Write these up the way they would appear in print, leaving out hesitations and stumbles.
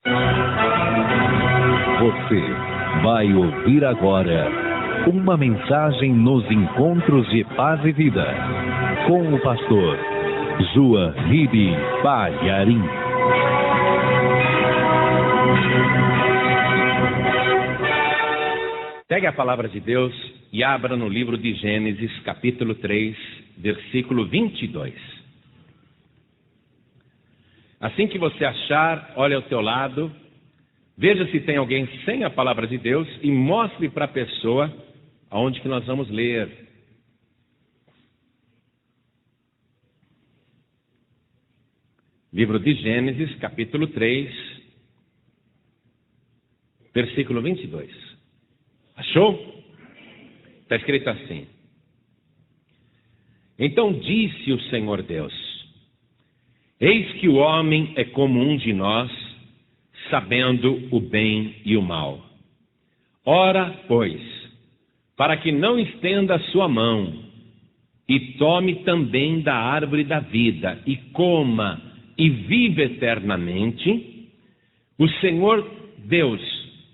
Você vai ouvir agora uma mensagem nos encontros de paz e vida com o pastor João Ribe Palharim. Pegue a palavra de Deus e abra no livro de Gênesis, capítulo 3, versículo 22. Assim que você achar, olhe ao teu lado, veja se tem alguém sem a palavra de Deus e mostre para a pessoa aonde que nós vamos ler. Livro de Gênesis, capítulo 3, versículo 22. Achou? Está escrito assim: Então disse o Senhor Deus: Eis que o homem é como um de nós, sabendo o bem e o mal. Ora, pois, para que não estenda a sua mão, e tome também da árvore da vida, e coma, e vive eternamente, o Senhor Deus,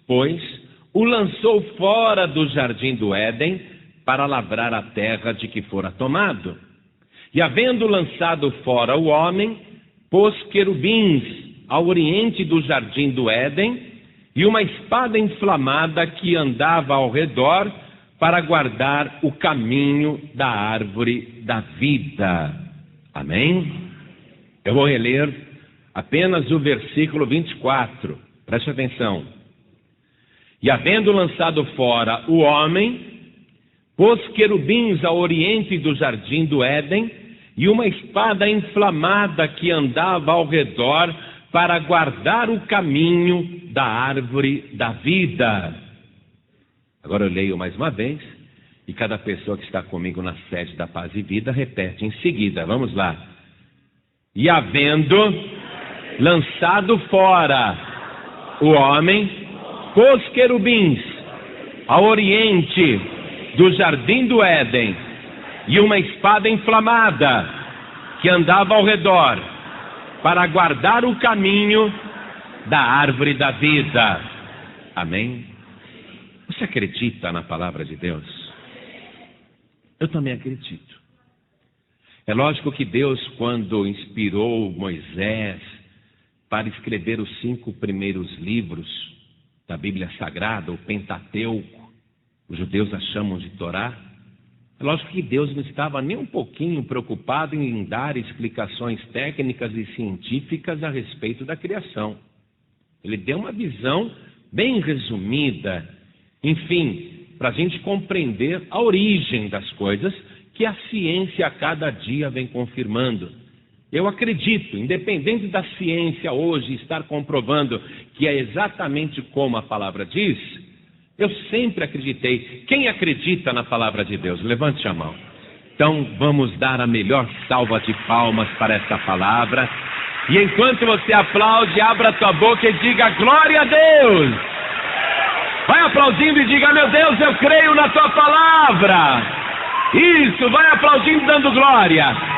pois, o lançou fora do jardim do Éden, para lavrar a terra de que fora tomado. E havendo lançado fora o homem, pôs querubins ao oriente do jardim do Éden, e uma espada inflamada que andava ao redor, para guardar o caminho da árvore da vida. Amém? Eu vou reler apenas o versículo 24. Preste atenção. E havendo lançado fora o homem, pôs querubins ao oriente do jardim do Éden, e uma espada inflamada que andava ao redor, para guardar o caminho da árvore da vida. Agora eu leio mais uma vez, e cada pessoa que está comigo na sede da Paz e Vida repete em seguida. Vamos lá. E havendo lançado fora o homem, pôs querubins ao oriente do jardim do Éden, e uma espada inflamada que andava ao redor, para guardar o caminho da árvore da vida. Amém? Você acredita na palavra de Deus? Eu também acredito. É lógico que Deus, quando inspirou Moisés para escrever os 5 primeiros livros da Bíblia Sagrada, o Pentateuco, os judeus a chamam de Torá, é lógico que Deus não estava nem um pouquinho preocupado em dar explicações técnicas e científicas a respeito da criação. Ele deu uma visão bem resumida, enfim, para a gente compreender a origem das coisas que a ciência a cada dia vem confirmando. Eu acredito, independente da ciência hoje estar comprovando que é exatamente como a palavra diz, eu sempre acreditei. Quem acredita na palavra de Deus? Levante a mão. Então vamos dar a melhor salva de palmas para essa palavra. E enquanto você aplaude, abra a tua boca e diga glória a Deus. Vai aplaudindo e diga: meu Deus, eu creio na tua palavra. Isso, vai aplaudindo dando glória.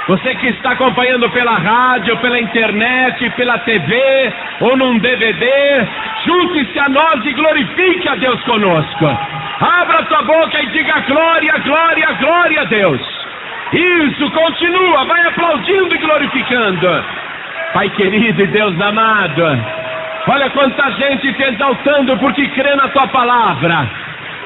Você que está acompanhando pela rádio, pela internet, pela TV ou num DVD, junte-se a nós e glorifique a Deus conosco. Abra a tua boca e diga glória, glória, glória a Deus. Isso, continua, vai aplaudindo e glorificando. Pai querido e Deus amado, olha quanta gente te exaltando porque crê na tua palavra.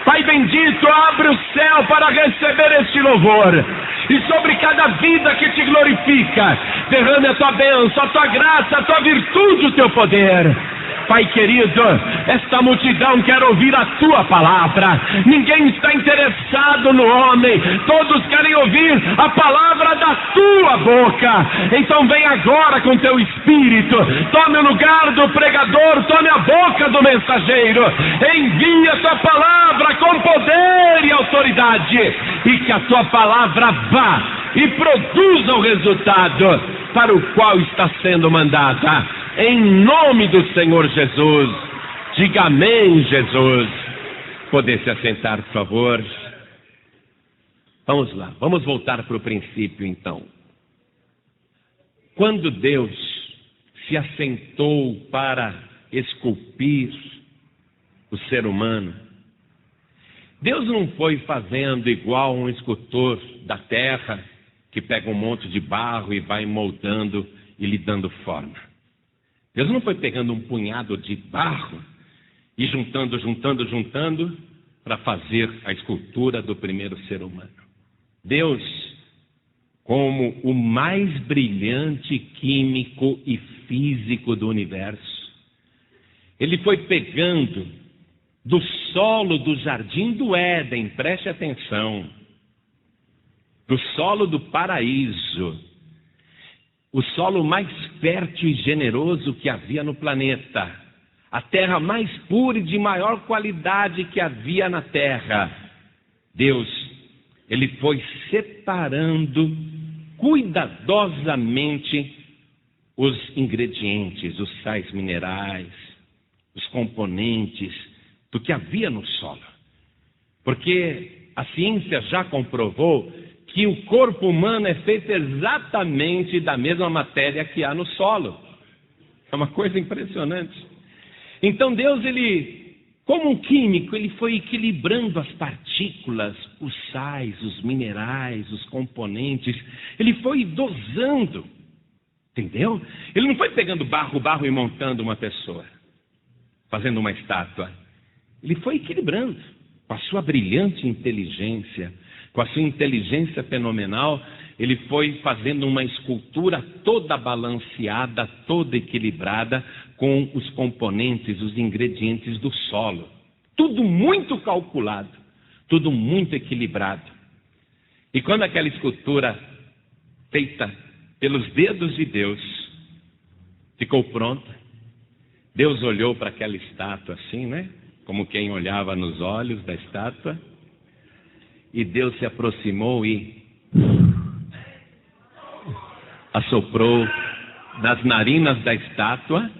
Pai bendito, abre o céu para receber este louvor. E sobre cada vida que te glorifica, derrame a tua bênção, a tua graça, a tua virtude, o teu poder. Pai querido, esta multidão quer ouvir a tua palavra. Ninguém está interessado no homem, todos querem ouvir a palavra da tua boca. Então vem agora com teu espírito, tome o lugar do pregador, tome a boca do mensageiro, envia a tua palavra com poder e autoridade, e que a tua palavra vá e produza o resultado para o qual está sendo mandada. Em nome do Senhor Jesus, diga amém, Jesus. Poder se assentar, por favor. Vamos lá, vamos voltar para o princípio então. Quando Deus se assentou para esculpir o ser humano, Deus não foi fazendo igual um escultor da terra que pega um monte de barro e vai moldando e lhe dando forma. Deus não foi pegando um punhado de barro e juntando para fazer a escultura do primeiro ser humano. Deus, como o mais brilhante químico e físico do universo, ele foi pegando do solo do jardim do Éden, preste atenção, do solo do paraíso, o solo mais fértil e generoso que havia no planeta, a terra mais pura e de maior qualidade que havia na terra. Deus, ele foi separando cuidadosamente os ingredientes, os sais minerais, os componentes do que havia no solo. Porque a ciência já comprovou que o corpo humano é feito exatamente da mesma matéria que há no solo. É uma coisa impressionante. Então Deus, ele, como um químico, ele foi equilibrando as partículas, os sais, os minerais, os componentes. Ele foi dosando, entendeu? Ele não foi pegando barro e montando uma pessoa, fazendo uma estátua. Ele foi equilibrando com a sua brilhante inteligência, com a sua inteligência fenomenal. Ele foi fazendo uma escultura toda balanceada, toda equilibrada, com os componentes, os ingredientes do solo. Tudo muito calculado, tudo muito equilibrado. E quando aquela escultura feita pelos dedos de Deus ficou pronta, Deus olhou para aquela estátua assim, né? Como quem olhava nos olhos da estátua, e Deus se aproximou e assoprou nas narinas da estátua,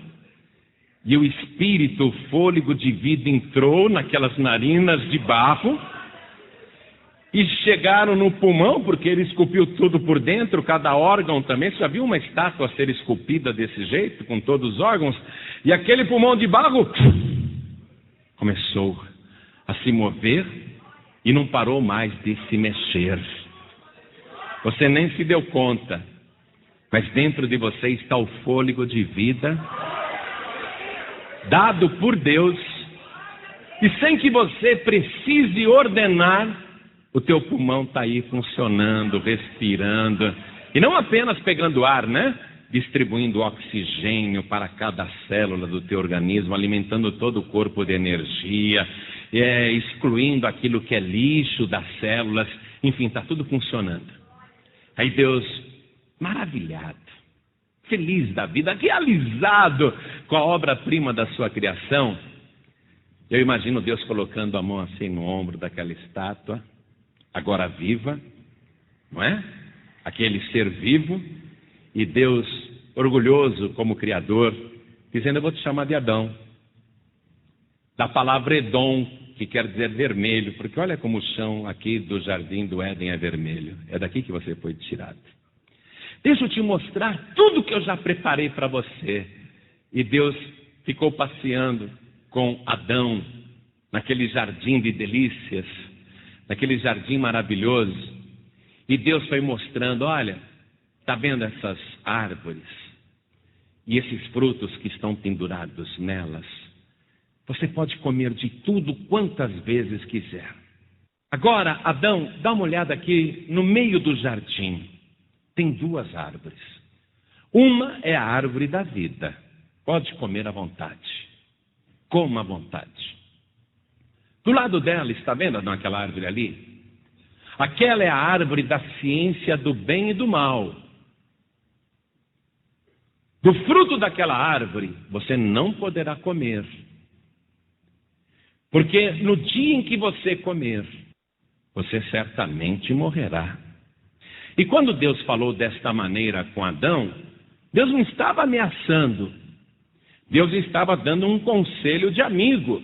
e o espírito, o fôlego de vida entrou naquelas narinas de barro, e chegaram no pulmão, porque ele esculpiu tudo por dentro, cada órgão também. Você já viu uma estátua ser esculpida desse jeito, com todos os órgãos? E aquele pulmão de barro começou a se mover e não parou mais de se mexer. Você nem se deu conta, mas dentro de você está o fôlego de vida dado por Deus, e sem que você precise ordenar, o teu pulmão está aí funcionando, respirando, e não apenas pegando ar, né? Distribuindo oxigênio para cada célula do teu organismo, alimentando todo o corpo de energia, excluindo aquilo que é lixo das células, enfim, está tudo funcionando. Aí Deus, maravilhado, feliz da vida, realizado com a obra-prima da sua criação, eu imagino Deus colocando a mão assim no ombro daquela estátua, agora viva, não é? Aquele ser vivo, e Deus, orgulhoso como Criador, dizendo: eu vou te chamar de Adão, da palavra Edom, que quer dizer vermelho, porque olha como o chão aqui do jardim do Éden é vermelho, é daqui que você foi tirado. Deixa eu te mostrar tudo que eu já preparei para você. E Deus ficou passeando com Adão naquele jardim de delícias, naquele jardim maravilhoso. E Deus foi mostrando: olha, está vendo essas árvores e esses frutos que estão pendurados nelas? Você pode comer de tudo quantas vezes quiser. Agora, Adão, dá uma olhada aqui no meio do jardim. Tem duas árvores. Uma é a árvore da vida. Pode comer à vontade. Coma à vontade. Do lado dela, está vendo aquela árvore ali? Aquela é a árvore da ciência do bem e do mal. Do fruto daquela árvore, você não poderá comer. Porque no dia em que você comer, você certamente morrerá. E quando Deus falou desta maneira com Adão, Deus não estava ameaçando. Deus estava dando um conselho de amigo,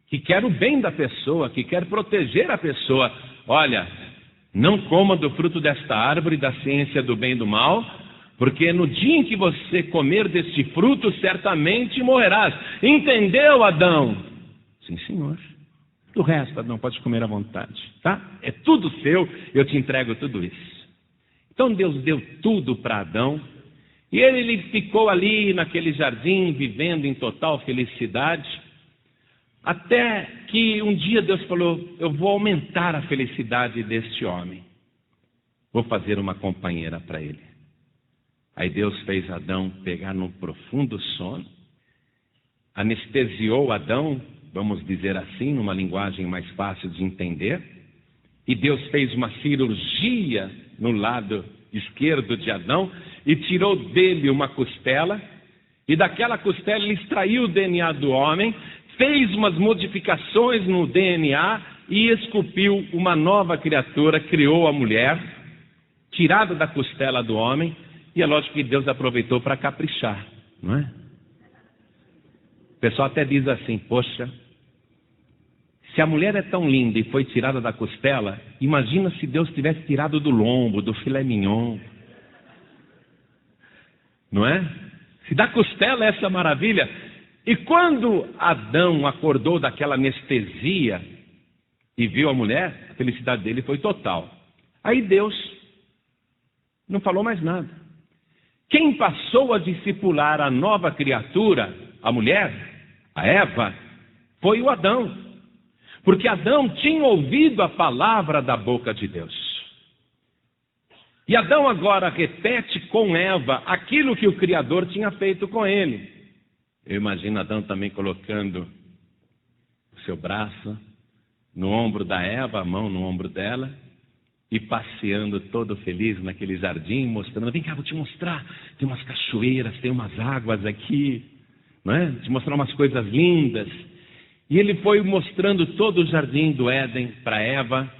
que quer o bem da pessoa, que quer proteger a pessoa. Olha, não coma do fruto desta árvore da ciência do bem e do mal, porque no dia em que você comer deste fruto, certamente morrerás. Entendeu, Adão? Sim, senhor. O resto, Adão, pode comer à vontade, tá? É tudo seu, eu te entrego tudo isso. Então Deus deu tudo para Adão, e ele ficou ali naquele jardim, vivendo em total felicidade, até que um dia Deus falou: eu vou aumentar a felicidade deste homem. Vou fazer uma companheira para ele. Aí Deus fez Adão pegar num profundo sono, anestesiou Adão, vamos dizer assim, numa linguagem mais fácil de entender, e Deus fez uma cirurgia no lado esquerdo de Adão e tirou dele uma costela, e daquela costela ele extraiu o DNA do homem, fez umas modificações no DNA e esculpiu uma nova criatura, criou a mulher, tirada da costela do homem, e é lógico que Deus aproveitou para caprichar, não é? O pessoal até diz assim: poxa, se a mulher é tão linda e foi tirada da costela, imagina se Deus tivesse tirado do lombo, do filé mignon, não é? Se da costela é essa maravilha. E quando Adão acordou daquela anestesia e viu a mulher, a felicidade dele foi total. Aí Deus não falou mais nada. Quem passou a discipular a nova criatura, a mulher, a Eva, foi o Adão. Porque Adão tinha ouvido a palavra da boca de Deus. E Adão agora repete com Eva aquilo que o Criador tinha feito com ele. Eu imagino Adão também colocando o seu braço no ombro da Eva, a mão no ombro dela, e passeando todo feliz naquele jardim, mostrando: vem cá, vou te mostrar, tem umas cachoeiras, tem umas águas aqui, não é? Te mostrar umas coisas lindas. E ele foi mostrando todo o jardim do Éden para Eva,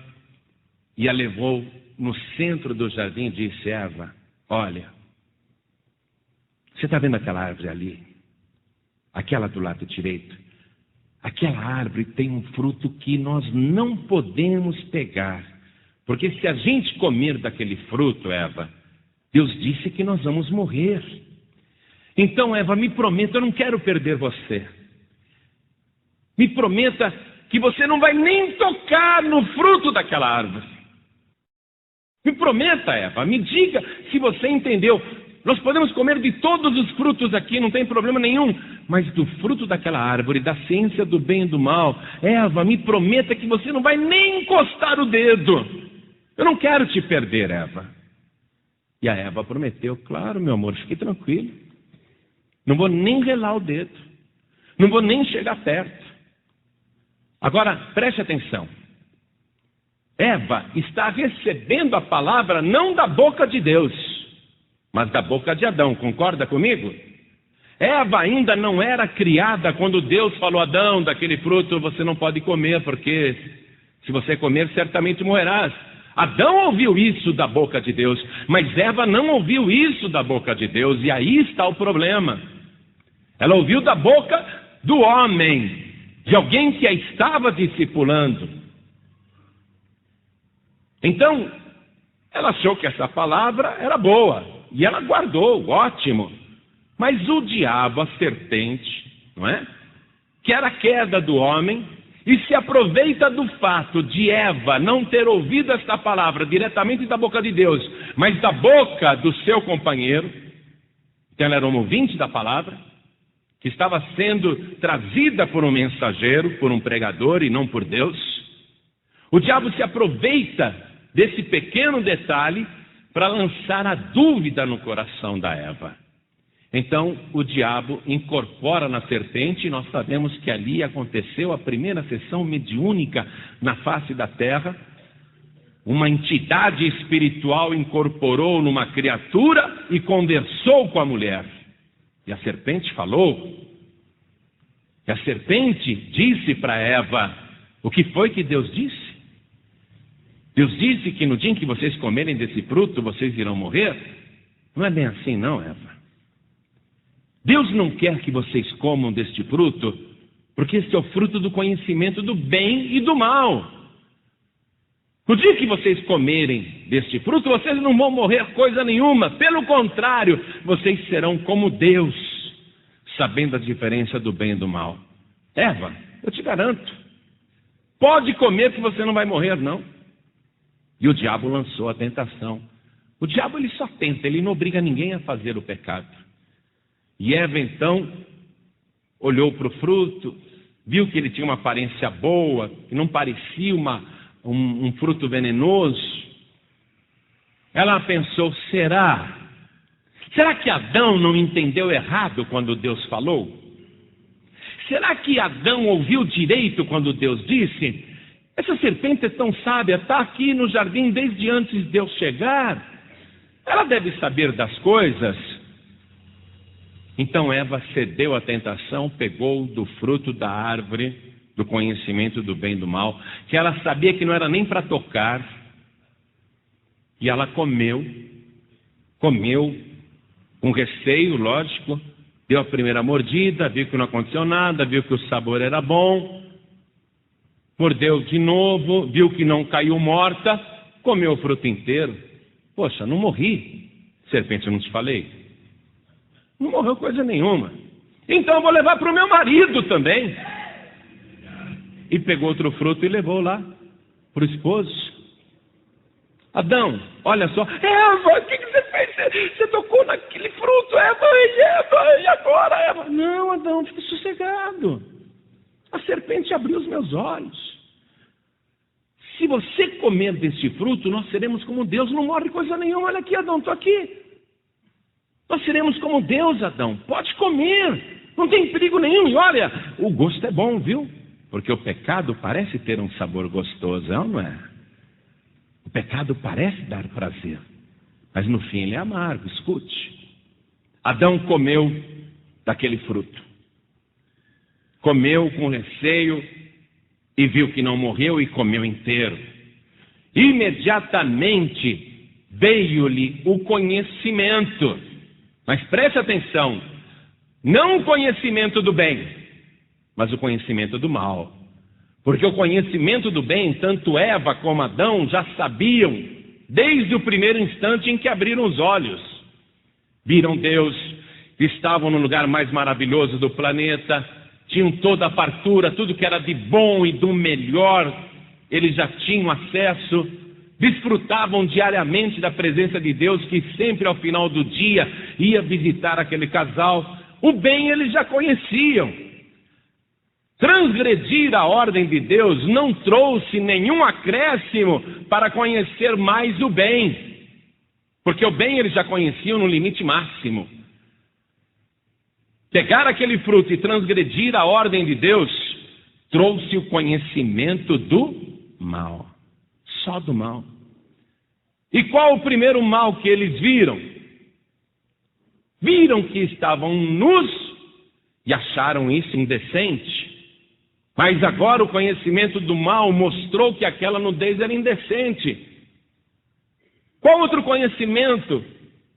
e a levou no centro do jardim e disse: Eva, olha, você está vendo aquela árvore ali? Aquela do lado direito? Aquela árvore tem um fruto que nós não podemos pegar, porque se a gente comer daquele fruto, Eva, Deus disse que nós vamos morrer. Então, Eva, me prometa, eu não quero perder você. Me prometa que você não vai nem tocar no fruto daquela árvore. Me prometa, Eva, me diga se você entendeu. Nós podemos comer de todos os frutos aqui, não tem problema nenhum, mas do fruto daquela árvore, da ciência do bem e do mal, Eva, me prometa que você não vai nem encostar o dedo. Eu não quero te perder, Eva. E a Eva prometeu: claro, meu amor, fique tranquilo. Não vou nem relar o dedo. Não vou nem chegar perto. Agora, preste atenção. Eva está recebendo a palavra não da boca de Deus, mas da boca de Adão. Concorda comigo? Eva ainda não era criada quando Deus falou: Adão, daquele fruto você não pode comer, porque se você comer certamente morrerás. Adão ouviu isso da boca de Deus, mas Eva não ouviu isso da boca de Deus, e aí está o problema. Ela ouviu da boca do homem, de alguém que a estava discipulando. Então, ela achou que essa palavra era boa, e ela guardou, ótimo. Mas o diabo, a serpente, não é? Que era a queda do homem, e se aproveita do fato de Eva não ter ouvido esta palavra diretamente da boca de Deus, mas da boca do seu companheiro. Então ela era um ouvinte da palavra, que estava sendo trazida por um mensageiro, por um pregador e não por Deus. O diabo se aproveita desse pequeno detalhe para lançar a dúvida no coração da Eva. Então o diabo incorpora na serpente, e nós sabemos que ali aconteceu a primeira sessão mediúnica na face da terra. Uma entidade espiritual incorporou numa criatura e conversou com a mulher. E a serpente falou. E a serpente disse para Eva: o que foi que Deus disse? Deus disse que no dia em que vocês comerem desse fruto, vocês irão morrer? Não é bem assim não, Eva. Deus não quer que vocês comam deste fruto, porque este é o fruto do conhecimento do bem e do mal. No dia que vocês comerem deste fruto, vocês não vão morrer coisa nenhuma. Pelo contrário, vocês serão como Deus, sabendo a diferença do bem e do mal. Eva, eu te garanto, pode comer que você não vai morrer, não. E o diabo lançou a tentação. O diabo, ele só tenta, ele não obriga ninguém a fazer o pecado. E Eva, então, olhou para o fruto, viu que ele tinha uma aparência boa, que não parecia um fruto venenoso. Ela pensou, será que Adão não entendeu errado quando Deus falou? Será que Adão ouviu direito quando Deus disse? Essa serpente é tão sábia, está aqui no jardim desde antes de eu chegar. Ela deve saber das coisas. Então Eva cedeu à tentação, pegou do fruto da árvore do conhecimento do bem e do mal, que ela sabia que não era nem para tocar, e ela comeu com receio, lógico, deu a primeira mordida, viu que não aconteceu nada, viu que o sabor era bom, mordeu de novo, viu que não caiu morta, comeu o fruto inteiro. Poxa, não morri, serpente, eu não te falei? Não morreu coisa nenhuma. Então eu vou levar para o meu marido também. E pegou outro fruto e levou lá para o esposo. Adão, olha só. Eva, o que você fez? Você tocou naquele fruto, Eva, e agora, Eva? Não, Adão, fique sossegado. A serpente abriu os meus olhos. Se você comer deste fruto, nós seremos como Deus. Não morre coisa nenhuma. Olha aqui, Adão, estou aqui. Nós seremos como Deus, Adão. Pode comer. Não tem perigo nenhum. E olha, o gosto é bom, viu? Porque o pecado parece ter um sabor gostoso, não é? O pecado parece dar prazer. Mas no fim ele é amargo. Escute. Adão comeu daquele fruto. Comeu com receio e viu que não morreu e comeu inteiro. Imediatamente veio-lhe o conhecimento. Mas preste atenção, não o conhecimento do bem, mas o conhecimento do mal. Porque o conhecimento do bem, tanto Eva como Adão já sabiam, desde o primeiro instante em que abriram os olhos. Viram Deus, estavam no lugar mais maravilhoso do planeta, tinham toda a fartura, tudo que era de bom e do melhor, eles já tinham acesso, desfrutavam diariamente da presença de Deus, que sempre ao final do dia ia visitar aquele casal. O bem eles já conheciam. Transgredir a ordem de Deus não trouxe nenhum acréscimo para conhecer mais o bem, porque o bem eles já conheciam no limite máximo. Pegar aquele fruto e transgredir a ordem de Deus trouxe o conhecimento do mal. Só do mal. E qual o primeiro mal que eles viram? Viram que estavam nus e acharam isso indecente. Mas agora o conhecimento do mal mostrou que aquela nudez era indecente. Qual outro conhecimento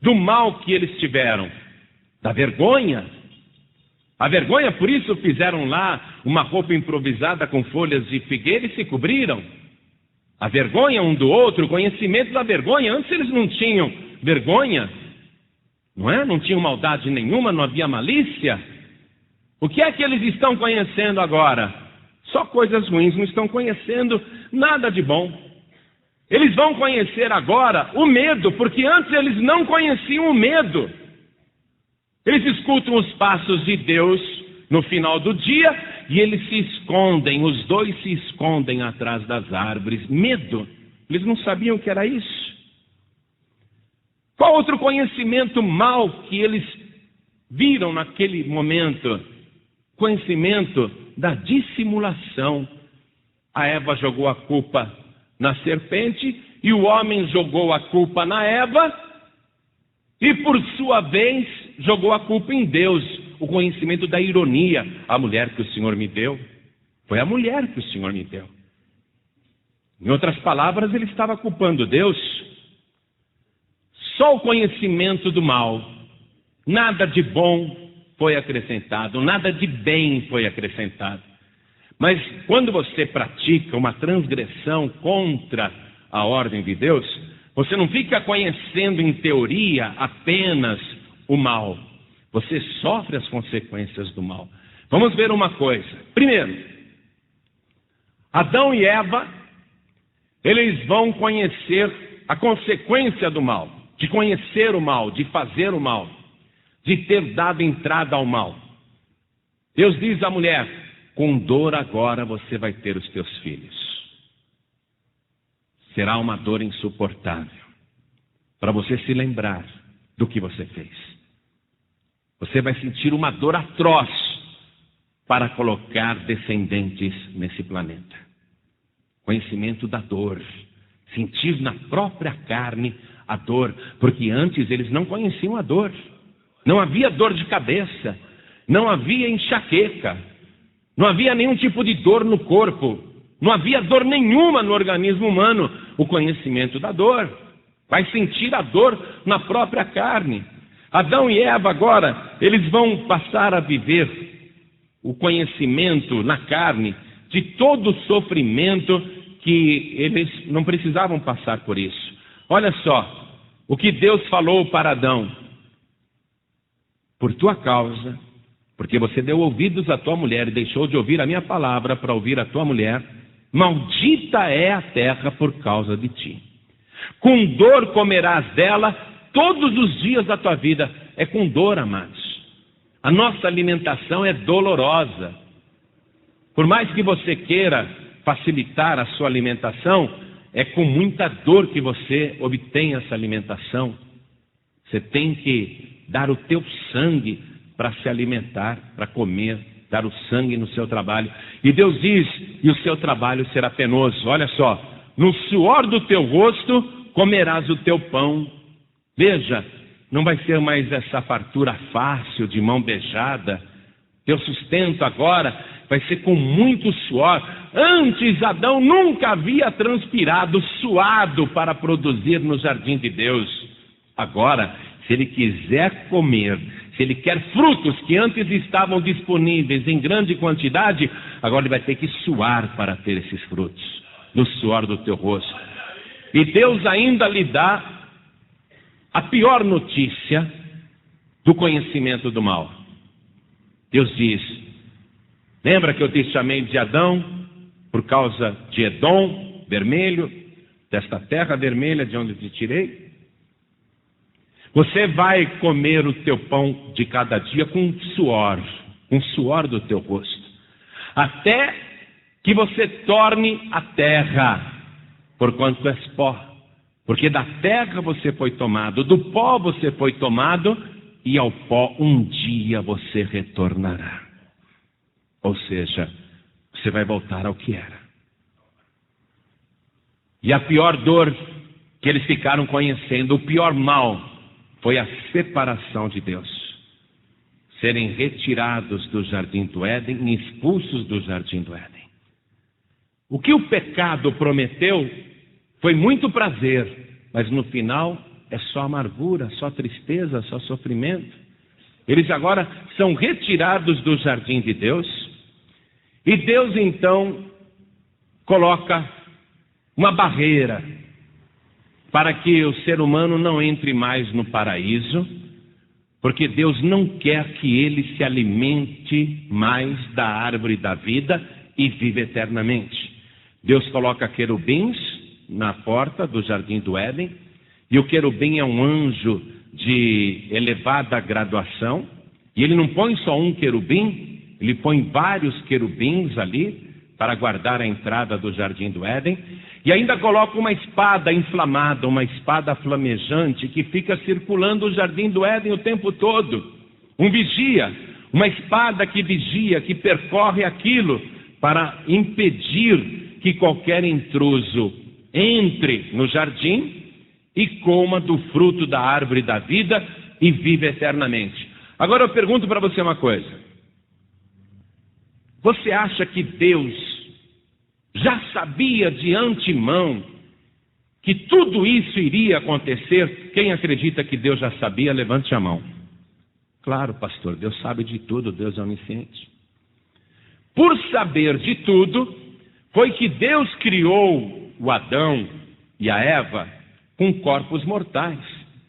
do mal que eles tiveram? Da vergonha. A vergonha, por isso fizeram lá uma roupa improvisada com folhas de figueira e se cobriram. A vergonha um do outro, o conhecimento da vergonha. Antes eles não tinham vergonha, não é? Não tinham maldade nenhuma, não havia malícia. O que é que eles estão conhecendo agora? Só coisas ruins, não estão conhecendo nada de bom. Eles vão conhecer agora o medo, porque antes eles não conheciam o medo. Eles escutam os passos de Deus no final do dia e eles se escondem, os dois se escondem atrás das árvores. Medo. Eles não sabiam o que era isso. Qual outro conhecimento mal que eles viram naquele momento? Conhecimento da dissimulação. A Eva jogou a culpa na serpente e o homem jogou a culpa na Eva e por sua vez jogou a culpa em Deus. O conhecimento da ironia. A mulher que o Senhor me deu, foi a mulher que o Senhor me deu. Em outras palavras, ele estava culpando Deus. Só o conhecimento do mal. Nada de bom foi acrescentado, nada de bem foi acrescentado. Mas quando você pratica uma transgressão contra a ordem de Deus, você não fica conhecendo em teoria apenas o mal. Você sofre as consequências do mal. Vamos ver uma coisa. Primeiro, Adão e Eva, eles vão conhecer a consequência do mal, de conhecer o mal, de fazer o mal, de ter dado entrada ao mal. Deus diz à mulher: com dor agora você vai ter os teus filhos. Será uma dor insuportável, para você se lembrar do que você fez. Você vai sentir uma dor atroz para colocar descendentes nesse planeta. Conhecimento da dor, sentir na própria carne a dor, porque antes eles não conheciam a dor. Não havia dor de cabeça, não havia enxaqueca, não havia nenhum tipo de dor no corpo, não havia dor nenhuma no organismo humano. O conhecimento da dor, vai sentir a dor na própria carne. Adão e Eva agora, eles vão passar a viver o conhecimento na carne de todo o sofrimento que eles não precisavam passar por isso. Olha só, o que Deus falou para Adão: por tua causa, porque você deu ouvidos à tua mulher e deixou de ouvir a minha palavra para ouvir a tua mulher, maldita é a terra por causa de ti. Com dor comerás dela todos os dias da tua vida. É com dor, amados. A nossa alimentação é dolorosa. Por mais que você queira facilitar a sua alimentação, é com muita dor que você obtém essa alimentação. Você tem que dar o teu sangue para se alimentar, para comer, dar o sangue no seu trabalho. E Deus diz: e o seu trabalho será penoso. Olha só, no suor do teu rosto comerás o teu pão. Veja, não vai ser mais essa fartura fácil de mão beijada. Teu sustento agora vai ser com muito suor. Antes Adão nunca havia transpirado, suado para produzir no jardim de Deus. Agora, se ele quiser comer, se ele quer frutos que antes estavam disponíveis em grande quantidade, agora ele vai ter que suar para ter esses frutos, no suor do teu rosto. E Deus ainda lhe dá a pior notícia do conhecimento do mal. Deus diz: lembra que eu te chamei de Adão por causa de Edom, vermelho, desta terra vermelha de onde te tirei? Você vai comer o teu pão de cada dia com suor do teu rosto, até que você torne a terra, porquanto és pó. Porque da terra você foi tomado, do pó você foi tomado, e ao pó um dia você retornará. Ou seja, você vai voltar ao que era. E a pior dor que eles ficaram conhecendo, o pior mal, foi a separação de Deus. Serem retirados do jardim do Éden e expulsos do jardim do Éden. O que o pecado prometeu foi muito prazer, mas no final é só amargura, só tristeza, só sofrimento. Eles agora são retirados do jardim de Deus, e Deus então coloca uma barreira para que o ser humano não entre mais no paraíso, porque Deus não quer que ele se alimente mais da árvore da vida e viva eternamente. Deus coloca querubins na porta do jardim do Éden, e o querubim é um anjo de elevada graduação, e ele não põe só um querubim, ele põe vários querubins ali para guardar a entrada do jardim do Éden, e ainda coloca uma espada inflamada, uma espada flamejante que fica circulando o jardim do Éden o tempo todo. Um vigia, uma espada que vigia, que percorre aquilo para impedir que qualquer intruso entre no jardim e coma do fruto da árvore da vida e viva eternamente. Agora eu pergunto para você uma coisa: você acha que Deus já sabia de antemão que tudo isso iria acontecer? Quem acredita que Deus já sabia, levante a mão. Claro, pastor, Deus sabe de tudo, Deus é onisciente. Por saber de tudo, foi que Deus criou o Adão e a Eva com corpos mortais.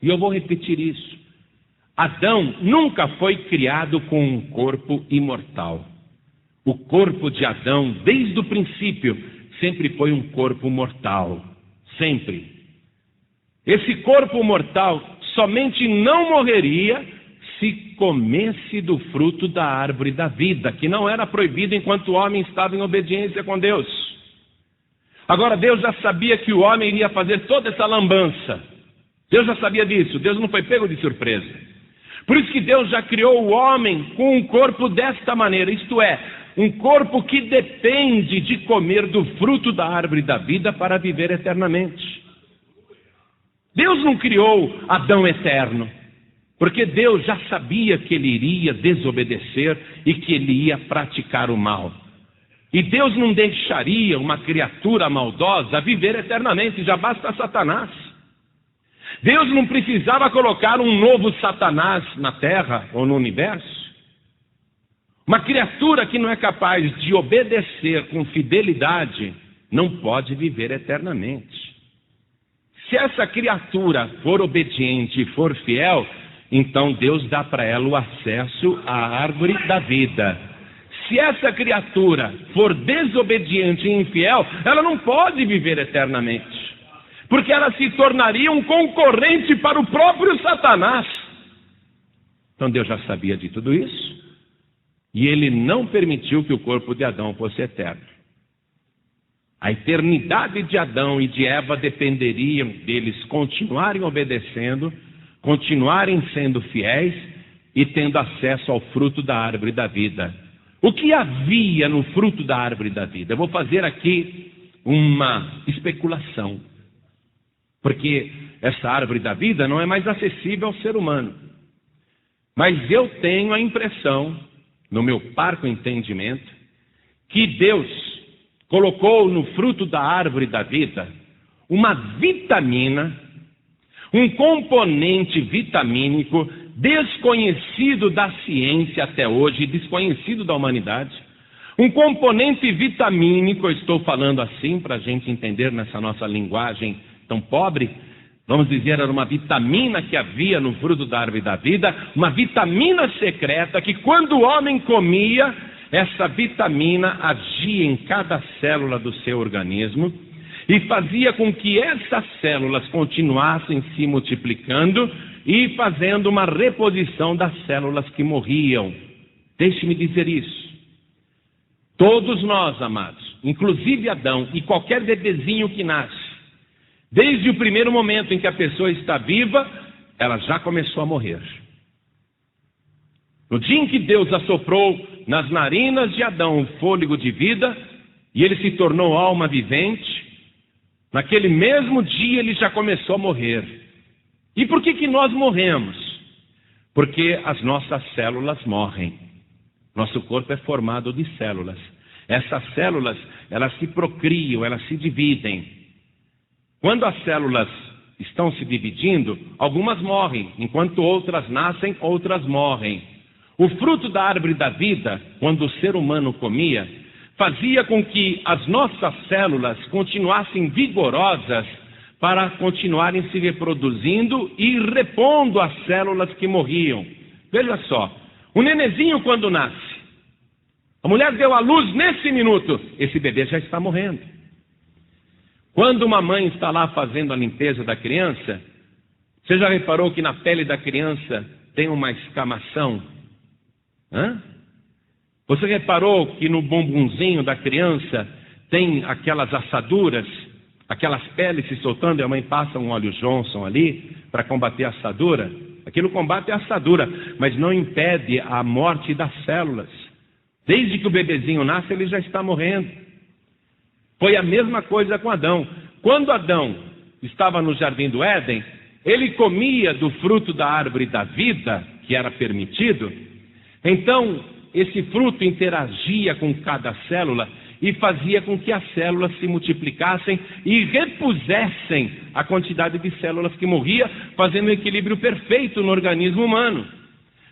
E eu vou repetir isso. Adão nunca foi criado com um corpo imortal. O corpo de Adão, desde o princípio, sempre foi um corpo mortal. Sempre. Esse corpo mortal somente não morreria se comesse do fruto da árvore da vida, que não era proibido enquanto o homem estava em obediência com Deus. Agora, Deus já sabia que o homem iria fazer toda essa lambança. Deus já sabia disso, Deus não foi pego de surpresa. Por isso que Deus já criou o homem com um corpo desta maneira, isto é, um corpo que depende de comer do fruto da árvore da vida para viver eternamente. Deus não criou Adão eterno, porque Deus já sabia que ele iria desobedecer e que ele ia praticar o mal. E Deus não deixaria uma criatura maldosa viver eternamente, já basta Satanás. Deus não precisava colocar um novo Satanás na terra ou no universo. Uma criatura que não é capaz de obedecer com fidelidade não pode viver eternamente. Se essa criatura for obediente e for fiel, então Deus dá para ela o acesso à árvore da vida. Se essa criatura for desobediente e infiel, ela não pode viver eternamente, porque ela se tornaria um concorrente para o próprio Satanás. Então Deus já sabia de tudo isso, e ele não permitiu que o corpo de Adão fosse eterno. A eternidade de Adão e de Eva dependeriam deles continuarem obedecendo, continuarem sendo fiéis e tendo acesso ao fruto da árvore da vida. O que havia no fruto da árvore da vida? Eu vou fazer aqui uma especulação, porque essa árvore da vida não é mais acessível ao ser humano. Mas eu tenho a impressão, no meu parco entendimento, que Deus colocou no fruto da árvore da vida uma vitamina, um componente vitamínico desconhecido da ciência até hoje, desconhecido da humanidade. Um componente vitamínico, eu estou falando assim para a gente entender nessa nossa linguagem tão pobre, vamos dizer, era uma vitamina que havia no fruto da árvore da vida, uma vitamina secreta que quando o homem comia, essa vitamina agia em cada célula do seu organismo e fazia com que essas células continuassem se multiplicando e fazendo uma reposição das células que morriam. Deixe-me dizer isso. Todos nós, amados, inclusive Adão e qualquer bebezinho que nasce, desde o primeiro momento em que a pessoa está viva, ela já começou a morrer. No dia em que Deus assoprou nas narinas de Adão o fôlego de vida, e ele se tornou alma vivente, naquele mesmo dia ele já começou a morrer. E por que nós morremos? Porque as nossas células morrem. Nosso corpo é formado de células. Essas células, elas se procriam, elas se dividem. Quando as células estão se dividindo, algumas morrem, enquanto outras nascem, outras morrem. O fruto da árvore da vida, quando o ser humano comia, fazia com que as nossas células continuassem vigorosas para continuarem se reproduzindo e repondo as células que morriam. Veja só, o nenezinho quando nasce, a mulher deu à luz nesse minuto, esse bebê já está morrendo. Quando uma mãe está lá fazendo a limpeza da criança, você já reparou que na pele da criança tem uma escamação? Você reparou que no bumbumzinho da criança tem aquelas assaduras, aquelas peles se soltando, e a mãe passa um óleo Johnson ali para combater a assadura? Aquilo combate a assadura, mas não impede a morte das células. Desde que o bebezinho nasce, ele já está morrendo. Foi a mesma coisa com Adão. Quando Adão estava no jardim do Éden, ele comia do fruto da árvore da vida, que era permitido. Então, esse fruto interagia com cada célula e fazia com que as células se multiplicassem e repusessem a quantidade de células que morria, fazendo um equilíbrio perfeito no organismo humano.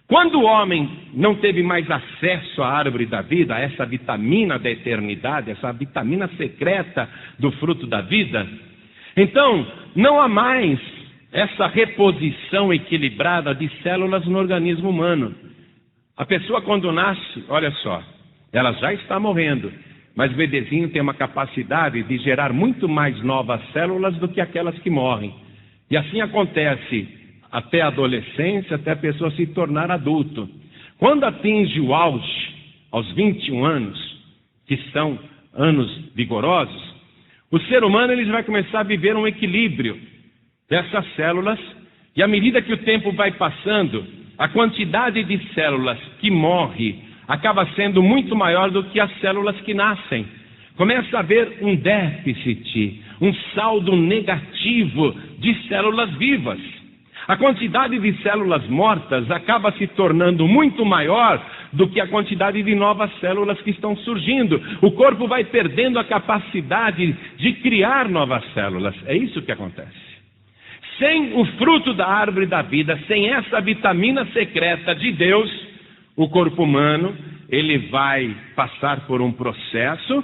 Quando o homem não teve mais acesso à árvore da vida, a essa vitamina da eternidade, essa vitamina secreta do fruto da vida, Então, não há mais essa reposição equilibrada de células no organismo humano. A pessoa quando nasce, olha só, ela já está morrendo, mas o bebezinho tem uma capacidade de gerar muito mais novas células do que aquelas que morrem. E assim acontece até a adolescência, até a pessoa se tornar adulto. Quando atinge o auge, aos 21 anos, que são anos vigorosos, o ser humano ele vai começar a viver um equilíbrio dessas células, e à medida que o tempo vai passando, a quantidade de células que morre acaba sendo muito maior do que as células que nascem. Começa a haver um déficit, um saldo negativo de células vivas. A quantidade de células mortas acaba se tornando muito maior do que a quantidade de novas células que estão surgindo. O corpo vai perdendo a capacidade de criar novas células. É isso que acontece. Sem o fruto da árvore da vida, sem essa vitamina secreta de Deus, o corpo humano ele vai passar por um processo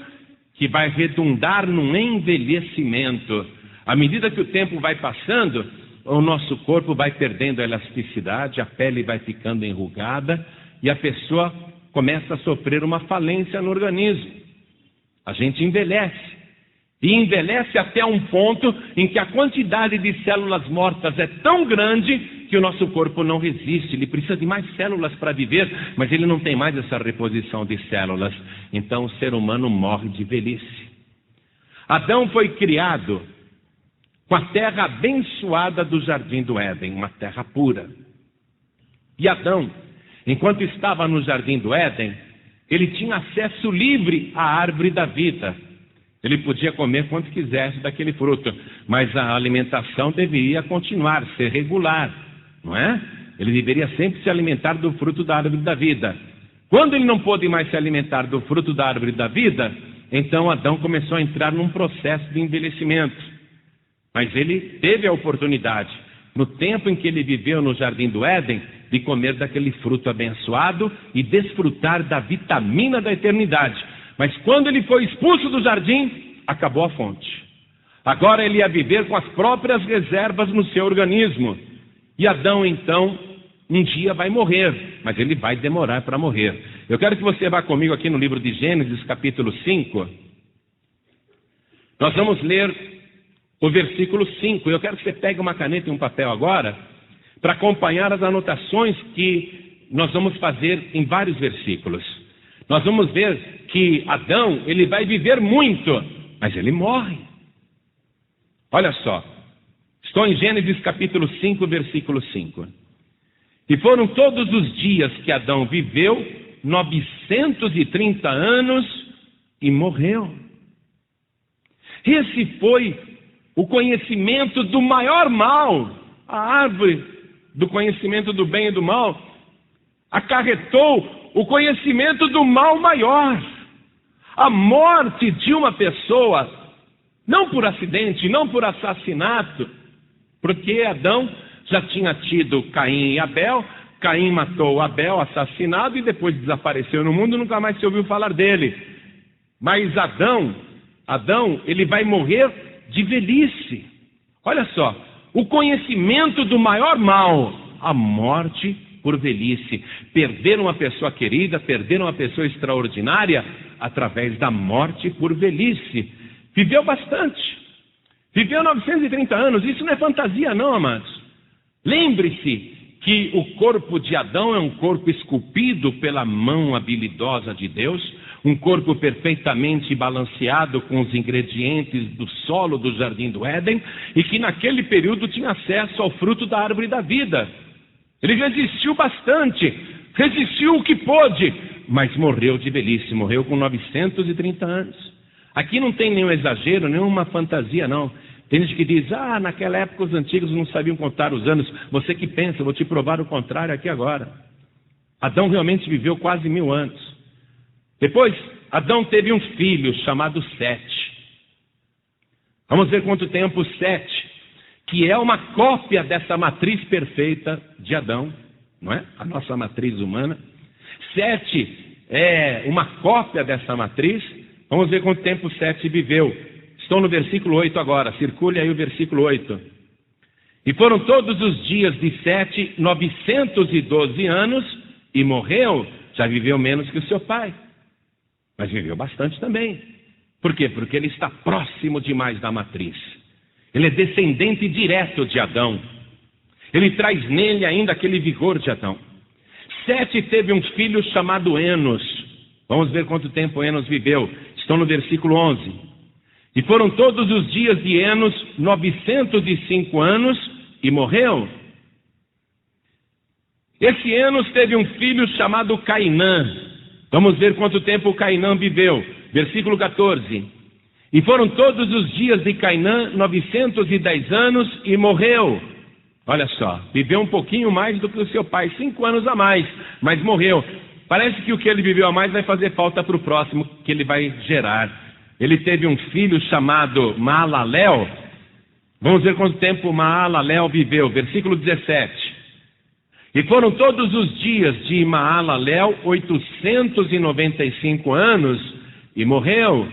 que vai redundar num envelhecimento. À medida que o tempo vai passando, o nosso corpo vai perdendo a elasticidade, a pele vai ficando enrugada e a pessoa começa a sofrer uma falência no organismo. A gente envelhece. E envelhece até um ponto em que a quantidade de células mortas é tão grande que o nosso corpo não resiste. Ele precisa de mais células para viver, mas ele não tem mais essa reposição de células. Então o ser humano morre de velhice. Adão foi criado com a terra abençoada do Jardim do Éden, uma terra pura. E Adão, enquanto estava no Jardim do Éden, ele tinha acesso livre à árvore da vida. Ele podia comer quanto quisesse daquele fruto, mas a alimentação deveria continuar, ser regular, não é? Ele deveria sempre se alimentar do fruto da árvore da vida. Quando ele não pôde mais se alimentar do fruto da árvore da vida, então Adão começou a entrar num processo de envelhecimento. Mas ele teve a oportunidade, no tempo em que ele viveu no Jardim do Éden, de comer daquele fruto abençoado e desfrutar da vitamina da eternidade. Mas quando ele foi expulso do jardim, acabou a fonte. Agora ele ia viver com as próprias reservas no seu organismo. E Adão, então, um dia vai morrer, mas ele vai demorar para morrer. Eu quero que você vá comigo aqui no livro de Gênesis, capítulo 5. Nós vamos ler o versículo 5. Eu quero que você pegue uma caneta e um papel agora, para acompanhar as anotações que nós vamos fazer em vários versículos. Nós vamos ver que Adão, ele vai viver muito, mas ele morre. Olha só, estou em Gênesis capítulo 5, versículo 5. E foram todos os dias que Adão viveu, 930 anos, e morreu. Esse foi o conhecimento do maior mal. A árvore do conhecimento do bem e do mal acarretou o conhecimento do mal maior. A morte de uma pessoa, não por acidente, não por assassinato, porque Adão já tinha tido Caim e Abel. Caim matou Abel, assassinado, e depois desapareceu no mundo, nunca mais se ouviu falar dele. Mas Adão, ele vai morrer de velhice. Olha só, o conhecimento do maior mal, a morte por velhice. Perder uma pessoa querida, perder uma pessoa extraordinária através da morte por velhice. Viveu bastante. Viveu 930 anos. Isso não é fantasia não, amados. Lembre-se que o corpo de Adão é um corpo esculpido pela mão habilidosa de Deus, um corpo perfeitamente balanceado com os ingredientes do solo do Jardim do Éden, e que naquele período tinha acesso ao fruto da árvore da vida. Ele resistiu bastante, resistiu o que pôde, mas morreu de velhice, morreu com 930 anos. Aqui não tem nenhum exagero, nenhuma fantasia não. Tem gente que diz, naquela época os antigos não sabiam contar os anos. Você que pensa, eu vou te provar o contrário aqui agora. Adão realmente viveu quase 1000 anos. Depois, Adão teve um filho chamado Sete. Vamos ver quanto tempo Sete, que é uma cópia dessa matriz perfeita de Adão, não é? A nossa matriz humana. Sete é uma cópia dessa matriz. Vamos ver quanto tempo Sete viveu. Estou no versículo 8 agora, circule aí o versículo 8. E foram todos os dias de Sete 912 anos, e morreu. Já viveu menos que o seu pai, mas viveu bastante também. Por quê? Porque ele está próximo demais da matriz. Ele é descendente direto de Adão. Ele traz nele ainda aquele vigor de Adão. Sete teve um filho chamado Enos. Vamos ver quanto tempo Enos viveu. Estão no versículo 11. E foram todos os dias de Enos 905 anos, e morreu. Esse Enos teve um filho chamado Cainã. Vamos ver quanto tempo Cainã viveu. Versículo 14. E foram todos os dias de Cainã 910 anos, e morreu. Olha só, viveu um pouquinho mais do que o seu pai, 5 anos a mais, mas morreu. Parece que o que ele viveu a mais vai fazer falta para o próximo que ele vai gerar. Ele teve um filho chamado Maalalel. Vamos ver quanto tempo Maalalel viveu. Versículo 17. E foram todos os dias de Maalalel 895 anos, e morreu.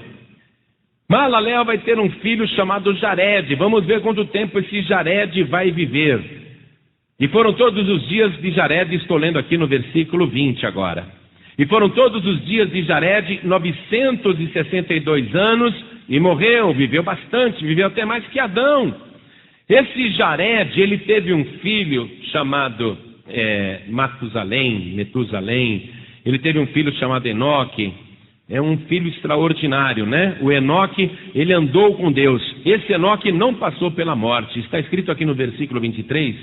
Maalalel vai ter um filho chamado Jared. Vamos ver quanto tempo esse Jared vai viver. E foram todos os dias de Jared, estou lendo aqui no versículo 20 agora. E foram todos os dias de Jared 962 anos, e morreu. Viveu bastante, viveu até mais que Adão. Esse Jared, ele teve um filho chamado Metusalém. Ele teve um filho chamado Enoque. É um filho extraordinário, né? O Enoque, ele andou com Deus. Esse Enoque não passou pela morte. Está escrito aqui no versículo 23.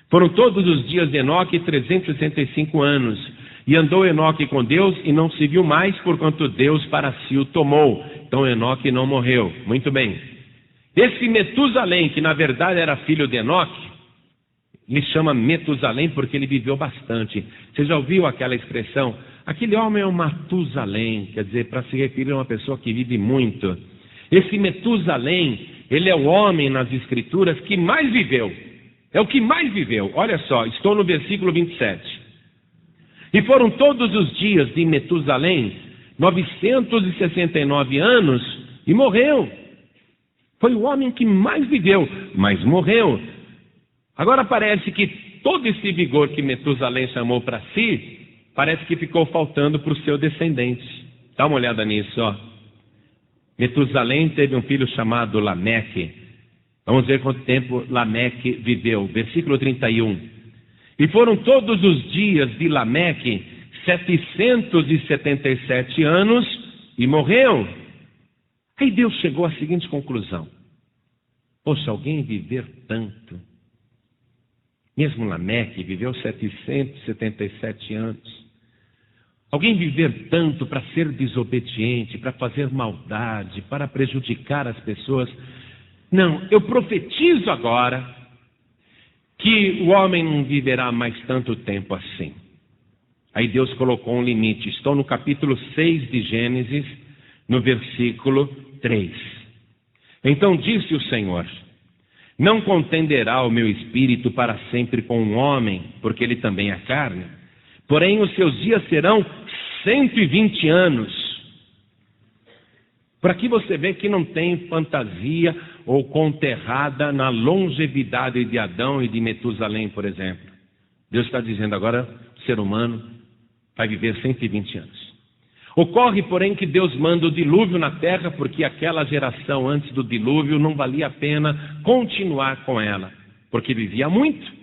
Foram todos os dias de Enoque 365 anos. E andou Enoque com Deus, e não se viu mais, porquanto Deus para si o tomou. Então Enoque não morreu. Muito bem. Esse Metusalém, que na verdade era filho de Enoque, ele chama Metusalém porque ele viveu bastante. Você já ouviu aquela expressão? Aquele homem é um Matusalém, quer dizer, para se referir a uma pessoa que vive muito. Esse Metusalém, ele é o homem nas escrituras que mais viveu. É o que mais viveu. Olha só, estou no versículo 27. E foram todos os dias de Metusalém 969 anos, e morreu. Foi o homem que mais viveu, mas morreu. Agora parece que todo esse vigor que Metusalém chamou para si, parece que ficou faltando para o seu descendente. Dá uma olhada nisso, ó. Metusalém teve um filho chamado Lameque. Vamos ver quanto tempo Lameque viveu. Versículo 31. E foram todos os dias de Lameque 777 anos, e morreu. Aí Deus chegou à seguinte conclusão: poxa, alguém viver tanto, mesmo Lameque viveu 777 anos, alguém viver tanto para ser desobediente, para fazer maldade, para prejudicar as pessoas. Não, eu profetizo agora que o homem não viverá mais tanto tempo assim. Aí Deus colocou um limite. Estou no capítulo 6 de Gênesis, no versículo 3. Então disse o Senhor: não contenderá o meu espírito para sempre com um homem, porque ele também é carne. Porém os seus dias serão 120 anos. Por aqui você vê que não tem fantasia ou conta errada na longevidade de Adão e de Metusalém, por exemplo. Deus está dizendo agora, o ser humano vai viver 120 anos. Ocorre, porém, que Deus manda o dilúvio na terra, porque aquela geração antes do dilúvio não valia a pena continuar com ela, porque vivia muito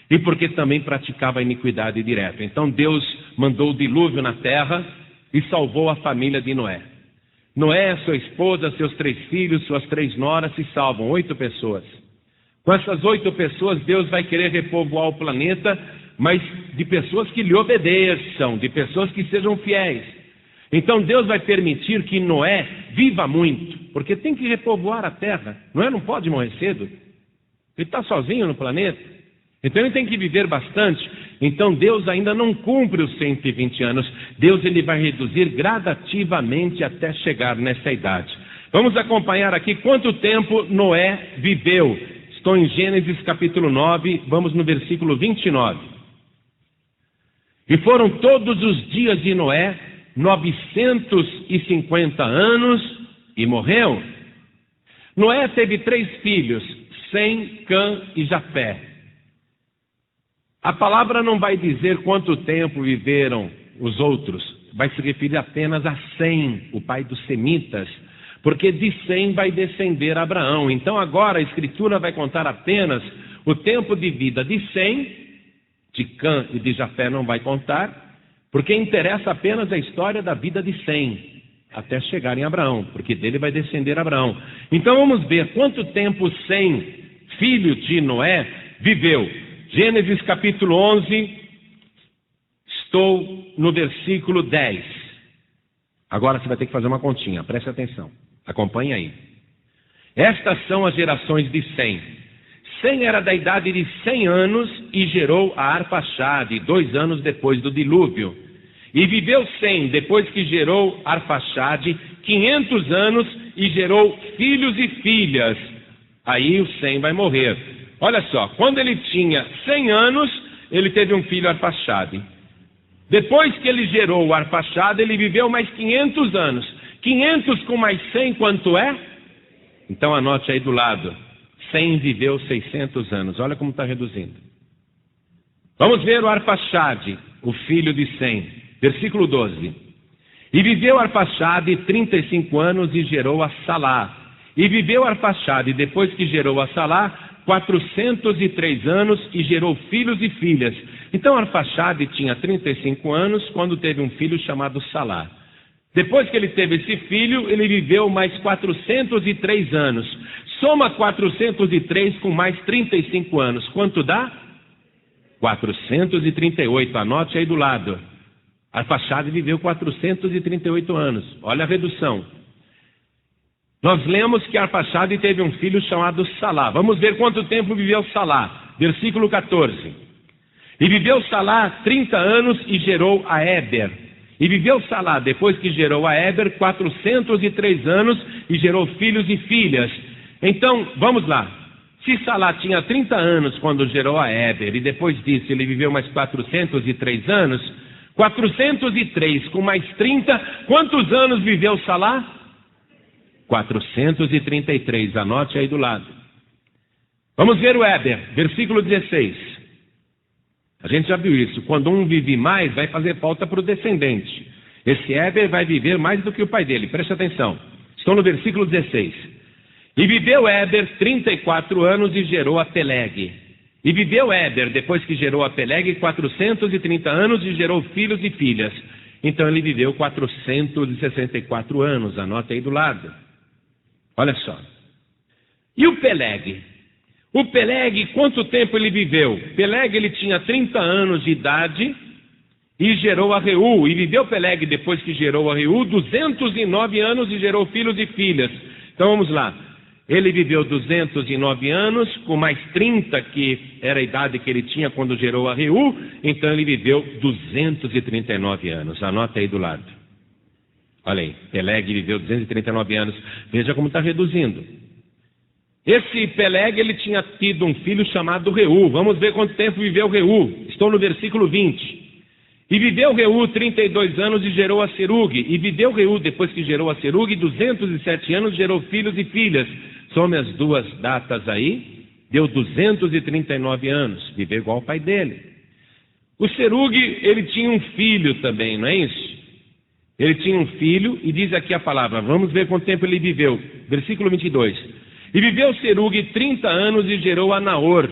e porque também praticava a iniquidade direta. Então Deus mandou o dilúvio na terra e salvou a família de Noé. Noé, sua esposa, seus 3 filhos, suas 3 noras se salvam, 8 pessoas. Com essas 8 pessoas, Deus vai querer repovoar o planeta, mas de pessoas que lhe obedeçam, de pessoas que sejam fiéis. Então Deus vai permitir que Noé viva muito, porque tem que repovoar a terra. Noé não pode morrer cedo. Ele está sozinho no planeta. Então ele tem que viver bastante. Então Deus ainda não cumpre os 120 anos. Deus ele vai reduzir gradativamente até chegar nessa idade. Vamos acompanhar aqui quanto tempo Noé viveu. Estou em Gênesis capítulo 9, vamos no versículo 29. E foram todos os dias de Noé 950 anos, e morreu. Noé teve 3 filhos, Sem, Cã e Jafé. A palavra não vai dizer quanto tempo viveram os outros, vai se referir apenas a Sem, o pai dos semitas, porque de Sem vai descender Abraão. Então agora a Escritura vai contar apenas o tempo de vida de Sem, de Cã e de Jafé não vai contar, porque interessa apenas a história da vida de Sem, até chegar em Abraão, porque dele vai descender Abraão. Então vamos ver quanto tempo Sem, filho de Noé, viveu. Gênesis capítulo 11, estou no versículo 10. Agora você vai ter que fazer uma continha, preste atenção, acompanhe aí. Estas são as gerações de Sem. Sem era da idade de 100 anos e gerou a Arfaxade, 2 anos depois do dilúvio. E viveu Sem, depois que gerou Arfaxade, 500 anos e gerou filhos e filhas. Aí o Sem vai morrer. Olha só, quando ele tinha 100 anos, ele teve um filho Arfaxade. Depois que ele gerou o Arfaxade, ele viveu mais 500 anos. 500 com mais 100, quanto é? Então anote aí do lado. Sem viveu 600 anos. Olha como está reduzindo. Vamos ver o Arfaxade, o filho de Sem. Versículo 12. E viveu Arfaxade 35 anos e gerou a Salá. E viveu Arfaxade, depois que gerou a Salá, 403 anos e gerou filhos e filhas. Então Arfaxade tinha 35 anos quando teve um filho chamado Salá. Depois que ele teve esse filho, ele viveu mais 403 anos. Soma 403 com mais 35 anos. Quanto dá? 438. Anote aí do lado. Arfaxade viveu 438 anos. Olha a redução. Nós lemos que Arfaxade teve um filho chamado Salá. Vamos ver quanto tempo viveu Salá. Versículo 14. E viveu Salá 30 anos e gerou a Éber. E viveu Salá, depois que gerou a Éber, 403 anos e gerou filhos e filhas. Então, vamos lá. Se Salá tinha 30 anos quando gerou a Éber, e depois disso ele viveu mais 403 anos, 403 com mais 30, quantos anos viveu Salá? 433, anote aí do lado. Vamos ver o Éber, versículo 16. A gente já viu isso, quando um vive mais, vai fazer falta para o descendente. Esse Éber vai viver mais do que o pai dele, preste atenção. Estou no versículo 16. E viveu Éber 34 anos e gerou a Peleg. E viveu Éber, depois que gerou a Peleg, 430 anos e gerou filhos e filhas. Então ele viveu 464 anos, anote aí do lado. Olha só. E o Peleg? O Peleg, quanto tempo ele viveu? Peleg, ele tinha 30 anos de idade e gerou a Reu. E viveu Peleg, depois que gerou a Reu, 209 anos e gerou filhos e filhas. Então vamos lá. Ele viveu 209 anos, com mais 30, que era a idade que ele tinha quando gerou a Reu. Então ele viveu 239 anos. Anota aí do lado. Olha aí, Peleg viveu 239 anos. Veja como está reduzindo. Esse Peleg, ele tinha tido um filho chamado Reu. Vamos ver quanto tempo viveu Reu. Estou no versículo 20. E viveu Reu 32 anos e gerou a Serug. E viveu Reu, depois que gerou a Serug, 207 anos e gerou filhos e filhas. Some as duas datas aí. Deu 239 anos. Viveu igual ao pai dele. O Serug, ele tinha um filho também, não é isso? Ele tinha um filho, e diz aqui a palavra, vamos ver quanto tempo ele viveu. Versículo 22. E viveu Serug 30 anos e gerou a Naor.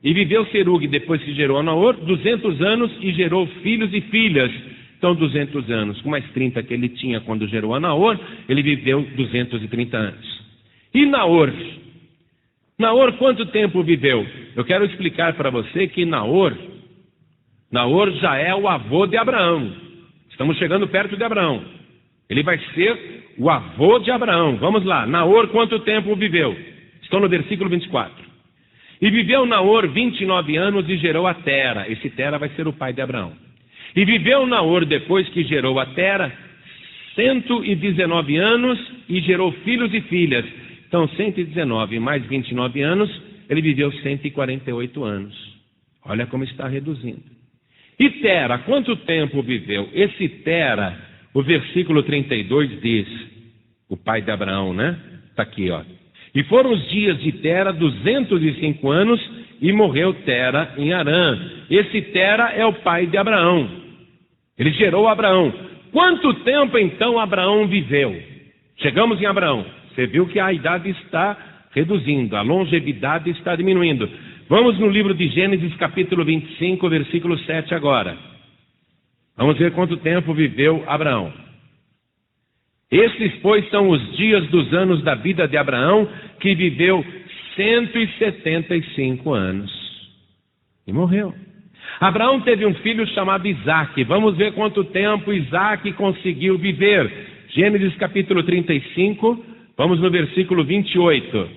E viveu Serug, depois que gerou a Naor, 200 anos e gerou filhos e filhas. Então 200 anos, com mais 30 que ele tinha quando gerou a Naor, ele viveu 230 anos. E Naor? Naor quanto tempo viveu? Eu quero explicar para você que Naor já é o avô de Abraão. Estamos chegando perto de Abraão. Ele vai ser o avô de Abraão. Vamos lá. Naor quanto tempo viveu? Estou no versículo 24. E viveu Naor 29 anos e gerou a Tera. Esse Tera vai ser o pai de Abraão. E viveu Naor, depois que gerou a Tera, 119 anos e gerou filhos e filhas. Então 119 mais 29 anos, ele viveu 148 anos. Olha como está reduzindo. E Tera, quanto tempo viveu? Esse Tera, o versículo 32 diz, o pai de Abraão, né? Está aqui, ó. E foram os dias de Tera 205 anos, e morreu Tera em Harã. Esse Tera é o pai de Abraão. Ele gerou Abraão. Quanto tempo então Abraão viveu? Chegamos em Abraão. Você viu que a idade está reduzindo, a longevidade está diminuindo. Vamos no livro de Gênesis, capítulo 25, versículo 7 agora. Vamos ver quanto tempo viveu Abraão. Esses, pois, são os dias dos anos da vida de Abraão, que viveu 175 anos. E morreu. Abraão teve um filho chamado Isaque. Vamos ver quanto tempo Isaque conseguiu viver. Gênesis capítulo 35, vamos no versículo 28.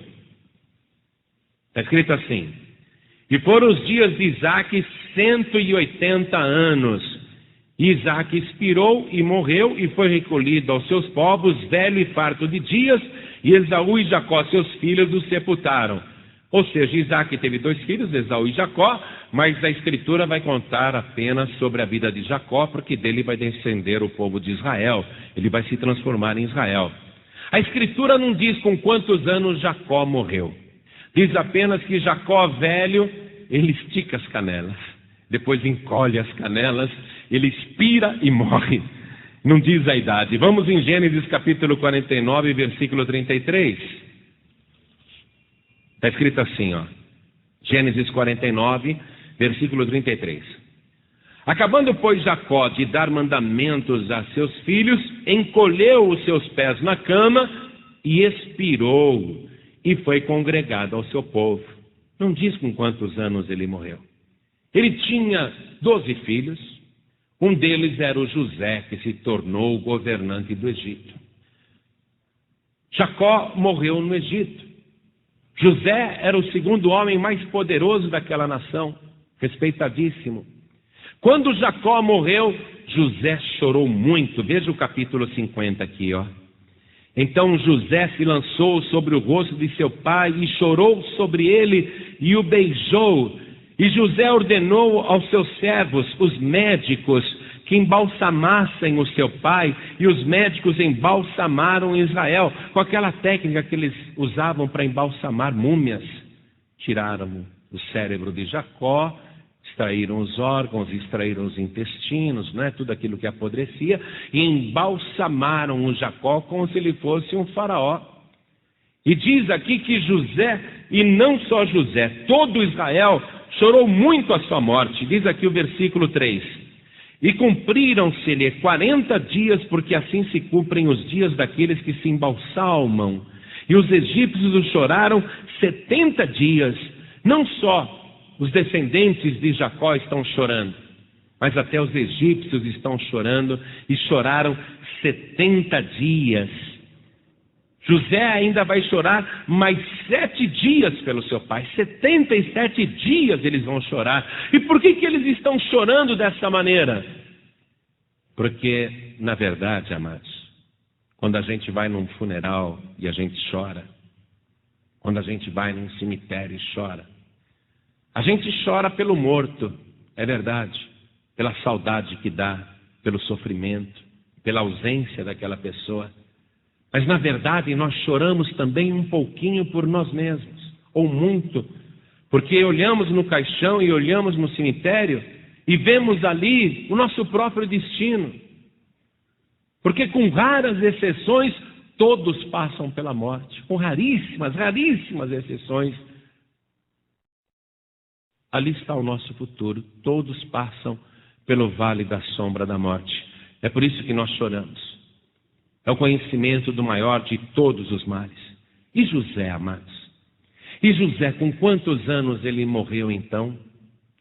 Está escrito assim: e foram os dias de Isaque 180 anos. Isaque expirou e morreu, e foi recolhido aos seus povos, velho e farto de dias, e Esaú e Jacó, seus filhos, o sepultaram. Ou seja, Isaque teve 2 filhos, Esaú e Jacó, mas a Escritura vai contar apenas sobre a vida de Jacó, porque dele vai descender o povo de Israel, ele vai se transformar em Israel. A Escritura não diz com quantos anos Jacó morreu, diz apenas que Jacó velho, ele estica as canelas, depois encolhe as canelas, ele expira e morre. Não diz a idade. Vamos em Gênesis capítulo 49, versículo 33. Está escrito assim, ó. Gênesis 49, versículo 33. Acabando, pois, Jacó de dar mandamentos a seus filhos, encolheu os seus pés na cama e expirou, e foi congregado ao seu povo. Não diz com quantos anos ele morreu. Ele tinha 12 filhos. Um deles era o José, que se tornou o governante do Egito. Jacó morreu no Egito. José era o segundo homem mais poderoso daquela nação, respeitadíssimo. Quando Jacó morreu, José chorou muito. Veja o capítulo 50 aqui, ó. Então José se lançou sobre o rosto de seu pai e chorou sobre ele e o beijou. E José ordenou aos seus servos, os médicos, que embalsamassem o seu pai, e os médicos embalsamaram Israel, com aquela técnica que eles usavam para embalsamar múmias. Tiraram o cérebro de Jacó, extraíram os órgãos, extraíram os intestinos, né, tudo aquilo que apodrecia, e embalsamaram o Jacó como se ele fosse um faraó. E diz aqui que José, e não só José, todo Israel chorou muito a sua morte. Diz aqui o versículo 3. E cumpriram-se-lhe 40 dias, porque assim se cumprem os dias daqueles que se embalsamam. E os egípcios o choraram 70 dias. Não só os descendentes de Jacó estão chorando, mas até os egípcios estão chorando, e choraram 70 dias. José ainda vai chorar mais 7 dias pelo seu pai. 77 dias eles vão chorar. E por que eles estão chorando dessa maneira? Porque, na verdade, amados, quando a gente vai num funeral e a gente chora, quando a gente vai num cemitério e chora, a gente chora pelo morto, é verdade, pela saudade que dá, pelo sofrimento, pela ausência daquela pessoa. Mas, na verdade, nós choramos também um pouquinho por nós mesmos, ou muito, porque olhamos no caixão e olhamos no cemitério e vemos ali o nosso próprio destino. Porque, com raras exceções, todos passam pela morte. Com raríssimas exceções, ali está o nosso futuro. Todos passam pelo vale da sombra da morte. É por isso que nós choramos. É o conhecimento do maior de todos os males. E José, amados? E José, com quantos anos ele morreu então?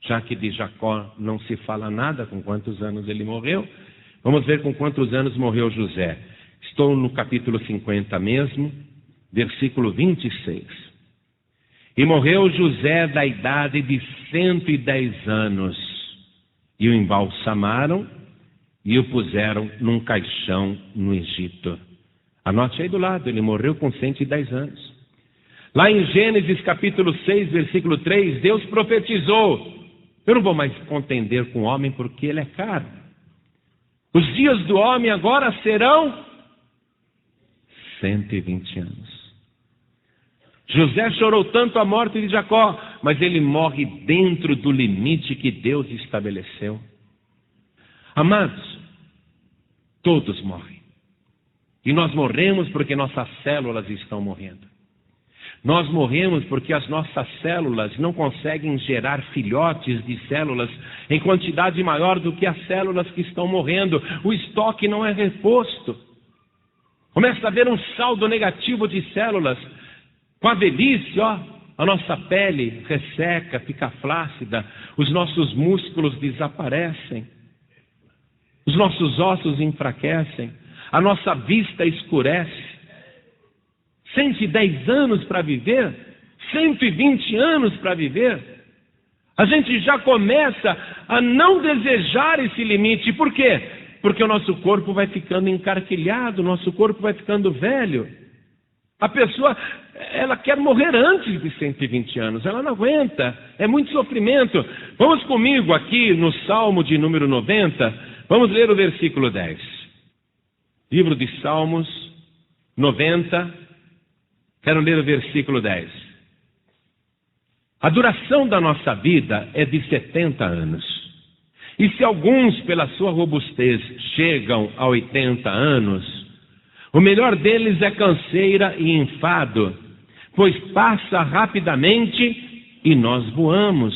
Já que de Jacó não se fala nada com quantos anos ele morreu, vamos ver com quantos anos morreu José. Estou no capítulo 50 mesmo, versículo 26. E morreu José da idade de 110 anos, e o embalsamaram, e o puseram num caixão no Egito. Anote aí do lado, ele morreu com 110 anos. Lá em Gênesis capítulo 6, versículo 3, Deus profetizou: eu não vou mais contender com o homem porque ele é caro. Os dias do homem agora serão 120 anos. José chorou tanto a morte de Jacó, mas ele morre dentro do limite que Deus estabeleceu. Amados, todos morrem. E nós morremos porque nossas células estão morrendo. Nós morremos porque as nossas células não conseguem gerar filhotes de células em quantidade maior do que as células que estão morrendo. O estoque não é reposto. Começa a haver um saldo negativo de células. Com a velhice, a nossa pele resseca, fica flácida, os nossos músculos desaparecem, os nossos ossos enfraquecem, a nossa vista escurece. 110 anos para viver, 120 anos para viver. A gente já começa a não desejar esse limite. Por quê? Porque o nosso corpo vai ficando encarquilhado, o nosso corpo vai ficando velho. A pessoa, ela quer morrer antes de 120 anos, ela não aguenta, é muito sofrimento. Vamos comigo aqui no Salmo de número 90, vamos ler o versículo 10. Livro de Salmos 90, quero ler o versículo 10. A duração da nossa vida é de 70 anos. E se alguns, pela sua robustez, chegam a 80 anos, o melhor deles é canseira e enfado, pois passa rapidamente e nós voamos.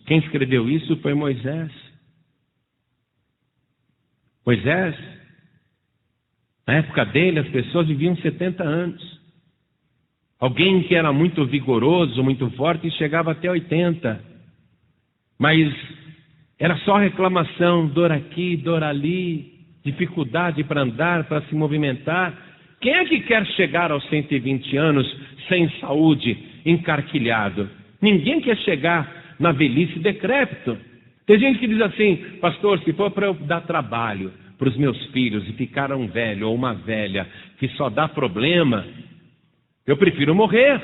Quem escreveu isso foi Moisés. Moisés, na época dele, as pessoas viviam 70 anos. Alguém que era muito vigoroso, muito forte, chegava até 80. Mas era só reclamação, dor aqui, dor ali, dificuldade para andar, para se movimentar. Quem é que quer chegar aos 120 anos sem saúde, encarquilhado? Ninguém quer chegar na velhice decrépito. Tem gente que diz assim: pastor, se for para eu dar trabalho para os meus filhos e ficar um velho ou uma velha que só dá problema, eu prefiro morrer.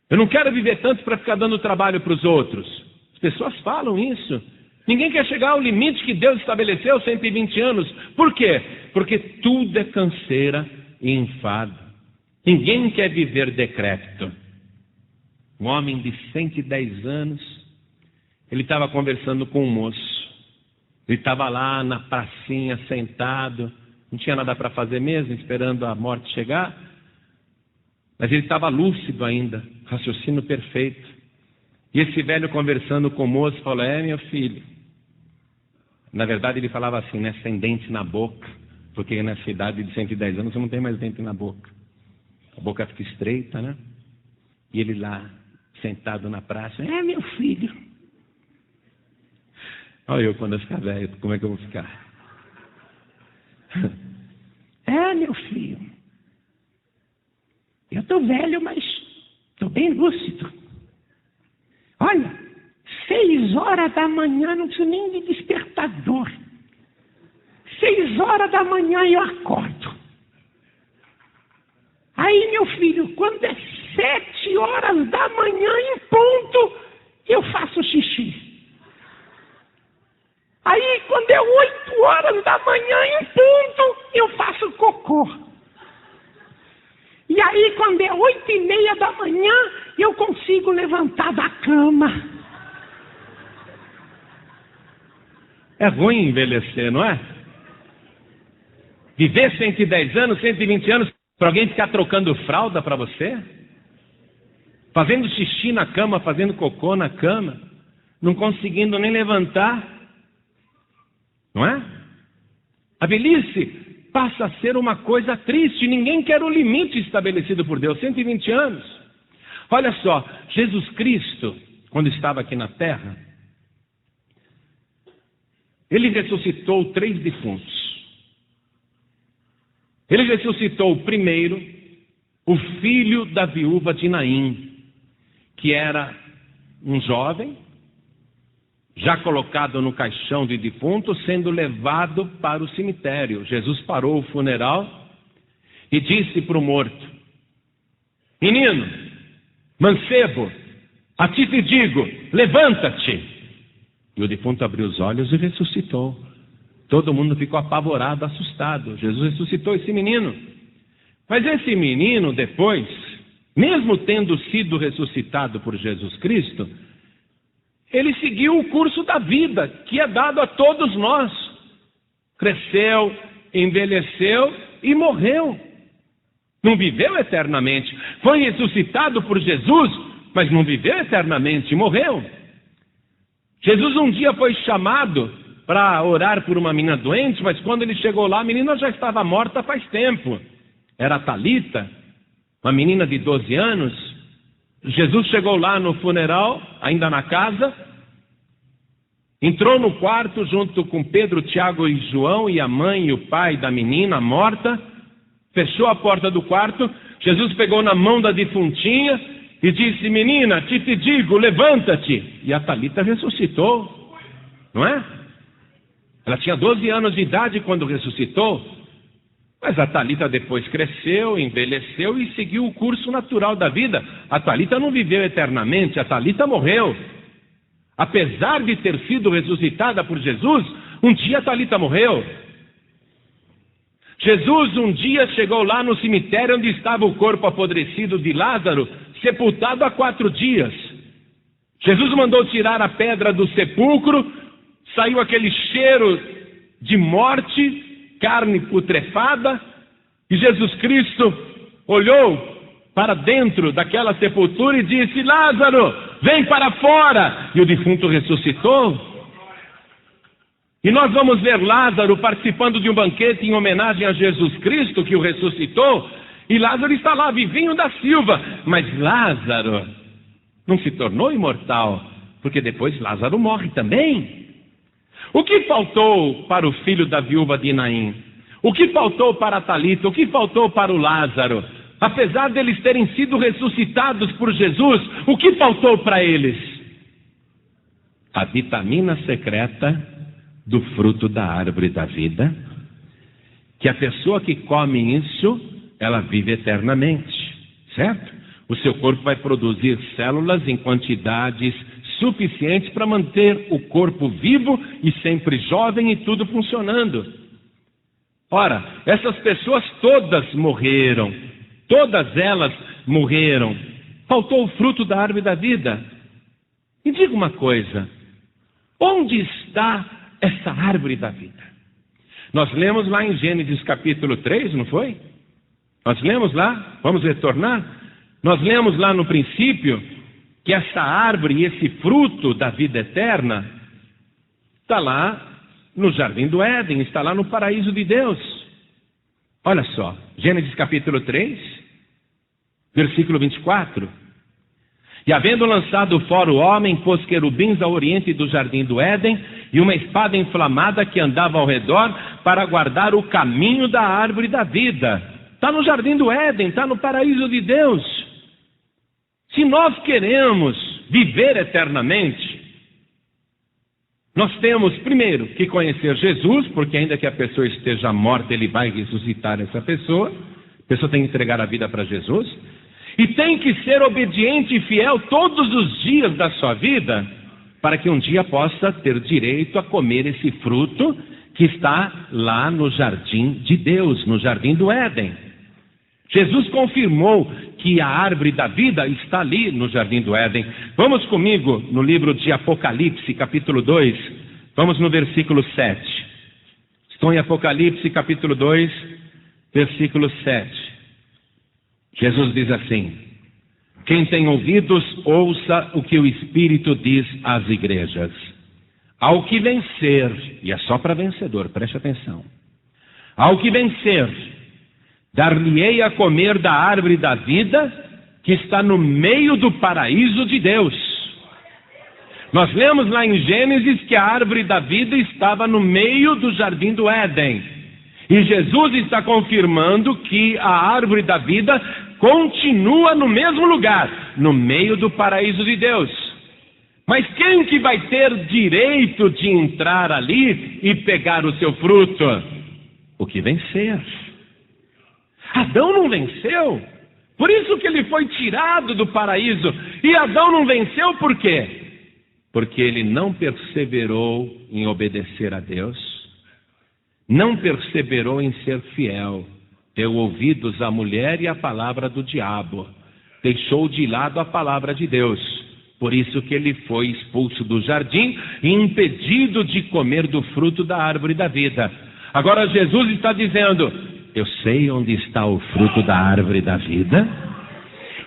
Eu não quero viver tanto para ficar dando trabalho para os outros. As pessoas falam isso. Ninguém quer chegar ao limite que Deus estabeleceu, 120 anos. Por quê? Porque tudo é canseira e enfado. Ninguém quer viver decrépito. Um homem de 110 anos, ele estava conversando com um moço. Ele estava lá na pracinha, sentado, não tinha nada para fazer mesmo, esperando a morte chegar. Mas ele estava lúcido ainda, raciocínio perfeito. E esse velho conversando com o moço falou: meu filho. Na verdade ele falava assim, né, sem dente na boca, porque nessa idade de 110 anos você não tem mais dente na boca. A boca fica estreita, né? E ele lá, sentado na praça: meu filho. Olha eu quando eu ficar velho, como é que eu vou ficar? Meu filho. Eu estou velho, mas estou bem lúcido. Olha, 6 horas da manhã, não preciso nem de despertador. 6 horas da manhã eu acordo. Aí, meu filho, quando é 7 horas da manhã em ponto, eu faço xixi. Aí, quando é 8 horas da manhã em ponto, eu faço cocô. E aí, quando é 8:30 da manhã, eu consigo levantar da cama. É ruim envelhecer, não é? Viver 110 anos, 120 anos, para alguém ficar trocando fralda para você? Fazendo xixi na cama, fazendo cocô na cama, não conseguindo nem levantar. Não é? A velhice passa a ser uma coisa triste. Ninguém quer o limite estabelecido por Deus, 120 anos. Olha só, Jesus Cristo, quando estava aqui na terra, ele ressuscitou 3 defuntos. Ele ressuscitou primeiro o filho da viúva de Naim, que era um jovem, já colocado no caixão de defunto, sendo levado para o cemitério. Jesus parou o funeral e disse para o morto: menino, mancebo, a ti te digo, levanta-te. E o defunto abriu os olhos e ressuscitou. Todo mundo ficou apavorado, assustado. Jesus ressuscitou esse menino. Mas esse menino, depois, mesmo tendo sido ressuscitado por Jesus Cristo, ele seguiu o curso da vida que é dado a todos nós. Cresceu, envelheceu e morreu. Não viveu eternamente. Foi ressuscitado por Jesus, mas não viveu eternamente, morreu. Jesus um dia foi chamado para orar por uma menina doente, mas quando ele chegou lá, a menina já estava morta faz tempo. Era a Talita, uma menina de 12 anos. Jesus chegou lá no funeral, ainda na casa, entrou no quarto junto com Pedro, Tiago e João e a mãe e o pai da menina morta, fechou a porta do quarto. Jesus pegou na mão da defuntinha e disse: menina, te digo, levanta-te. E a Talita ressuscitou, não é? Ela tinha 12 anos de idade quando ressuscitou. Mas a Talita depois cresceu, envelheceu e seguiu o curso natural da vida. A Talita não viveu eternamente, a Talita morreu. Apesar de ter sido ressuscitada por Jesus, um dia a Talita morreu. Jesus um dia chegou lá no cemitério onde estava o corpo apodrecido de Lázaro, sepultado há 4 dias. Jesus mandou tirar a pedra do sepulcro, saiu aquele cheiro de morte, carne putrefada, e Jesus Cristo olhou para dentro daquela sepultura e disse: Lázaro, vem para fora! E o defunto ressuscitou. E nós vamos ver Lázaro participando de um banquete em homenagem a Jesus Cristo, que o ressuscitou, e Lázaro está lá, vivinho da Silva. Mas Lázaro não se tornou imortal, porque depois Lázaro morre também. O que faltou para o filho da viúva de Naim? O que faltou para a Talita? O que faltou para o Lázaro? Apesar deles terem sido ressuscitados por Jesus, o que faltou para eles? A vitamina secreta do fruto da árvore da vida, que a pessoa que come isso, ela vive eternamente, certo? O seu corpo vai produzir células em quantidades suficientes para manter o corpo vivo e sempre jovem e tudo funcionando. Ora, essas pessoas todas morreram, todas elas morreram. Faltou o fruto da árvore da vida. E diga uma coisa: onde está essa árvore da vida? Nós lemos lá em Gênesis capítulo 3, não foi? Nós lemos lá, vamos retornar. Nós lemos lá no princípio que essa árvore e esse fruto da vida eterna está lá no jardim do Éden, está lá no paraíso de Deus. Olha só, Gênesis capítulo 3, versículo 24. E havendo lançado fora o homem, pôs querubins ao oriente do jardim do Éden, e uma espada inflamada que andava ao redor para guardar o caminho da árvore da vida. Está no jardim do Éden, está no paraíso de Deus. Se nós queremos viver eternamente, nós temos primeiro que conhecer Jesus, porque ainda que a pessoa esteja morta, ele vai ressuscitar essa pessoa. A pessoa tem que entregar a vida para Jesus. E tem que ser obediente e fiel todos os dias da sua vida, para que um dia possa ter direito a comer esse fruto que está lá no jardim de Deus, no jardim do Éden. Jesus confirmou que a árvore da vida está ali no jardim do Éden. Vamos comigo no livro de Apocalipse, capítulo 2. Vamos no versículo 7. Estou em Apocalipse, capítulo 2, versículo 7. Jesus diz assim: quem tem ouvidos, ouça o que o Espírito diz às igrejas. Ao que vencer, e é só para vencedor, preste atenção. Ao que vencer, dar-lhe-ei a comer da árvore da vida, que está no meio do paraíso de Deus. Nós lemos lá em Gênesis que a árvore da vida estava no meio do jardim do Éden. E Jesus está confirmando que a árvore da vida continua no mesmo lugar, no meio do paraíso de Deus. Mas quem que vai ter direito de entrar ali e pegar o seu fruto? O que vencer. Adão não venceu, por isso que ele foi tirado do paraíso. E Adão não venceu por quê? Porque ele não perseverou em obedecer a Deus, não perseverou em ser fiel, deu ouvidos à mulher e à palavra do diabo. deixou de lado a palavra de Deus. Por isso que ele foi expulso do jardim e impedido de comer do fruto da árvore da vida. Agora Jesus está dizendo: eu sei onde está o fruto da árvore da vida.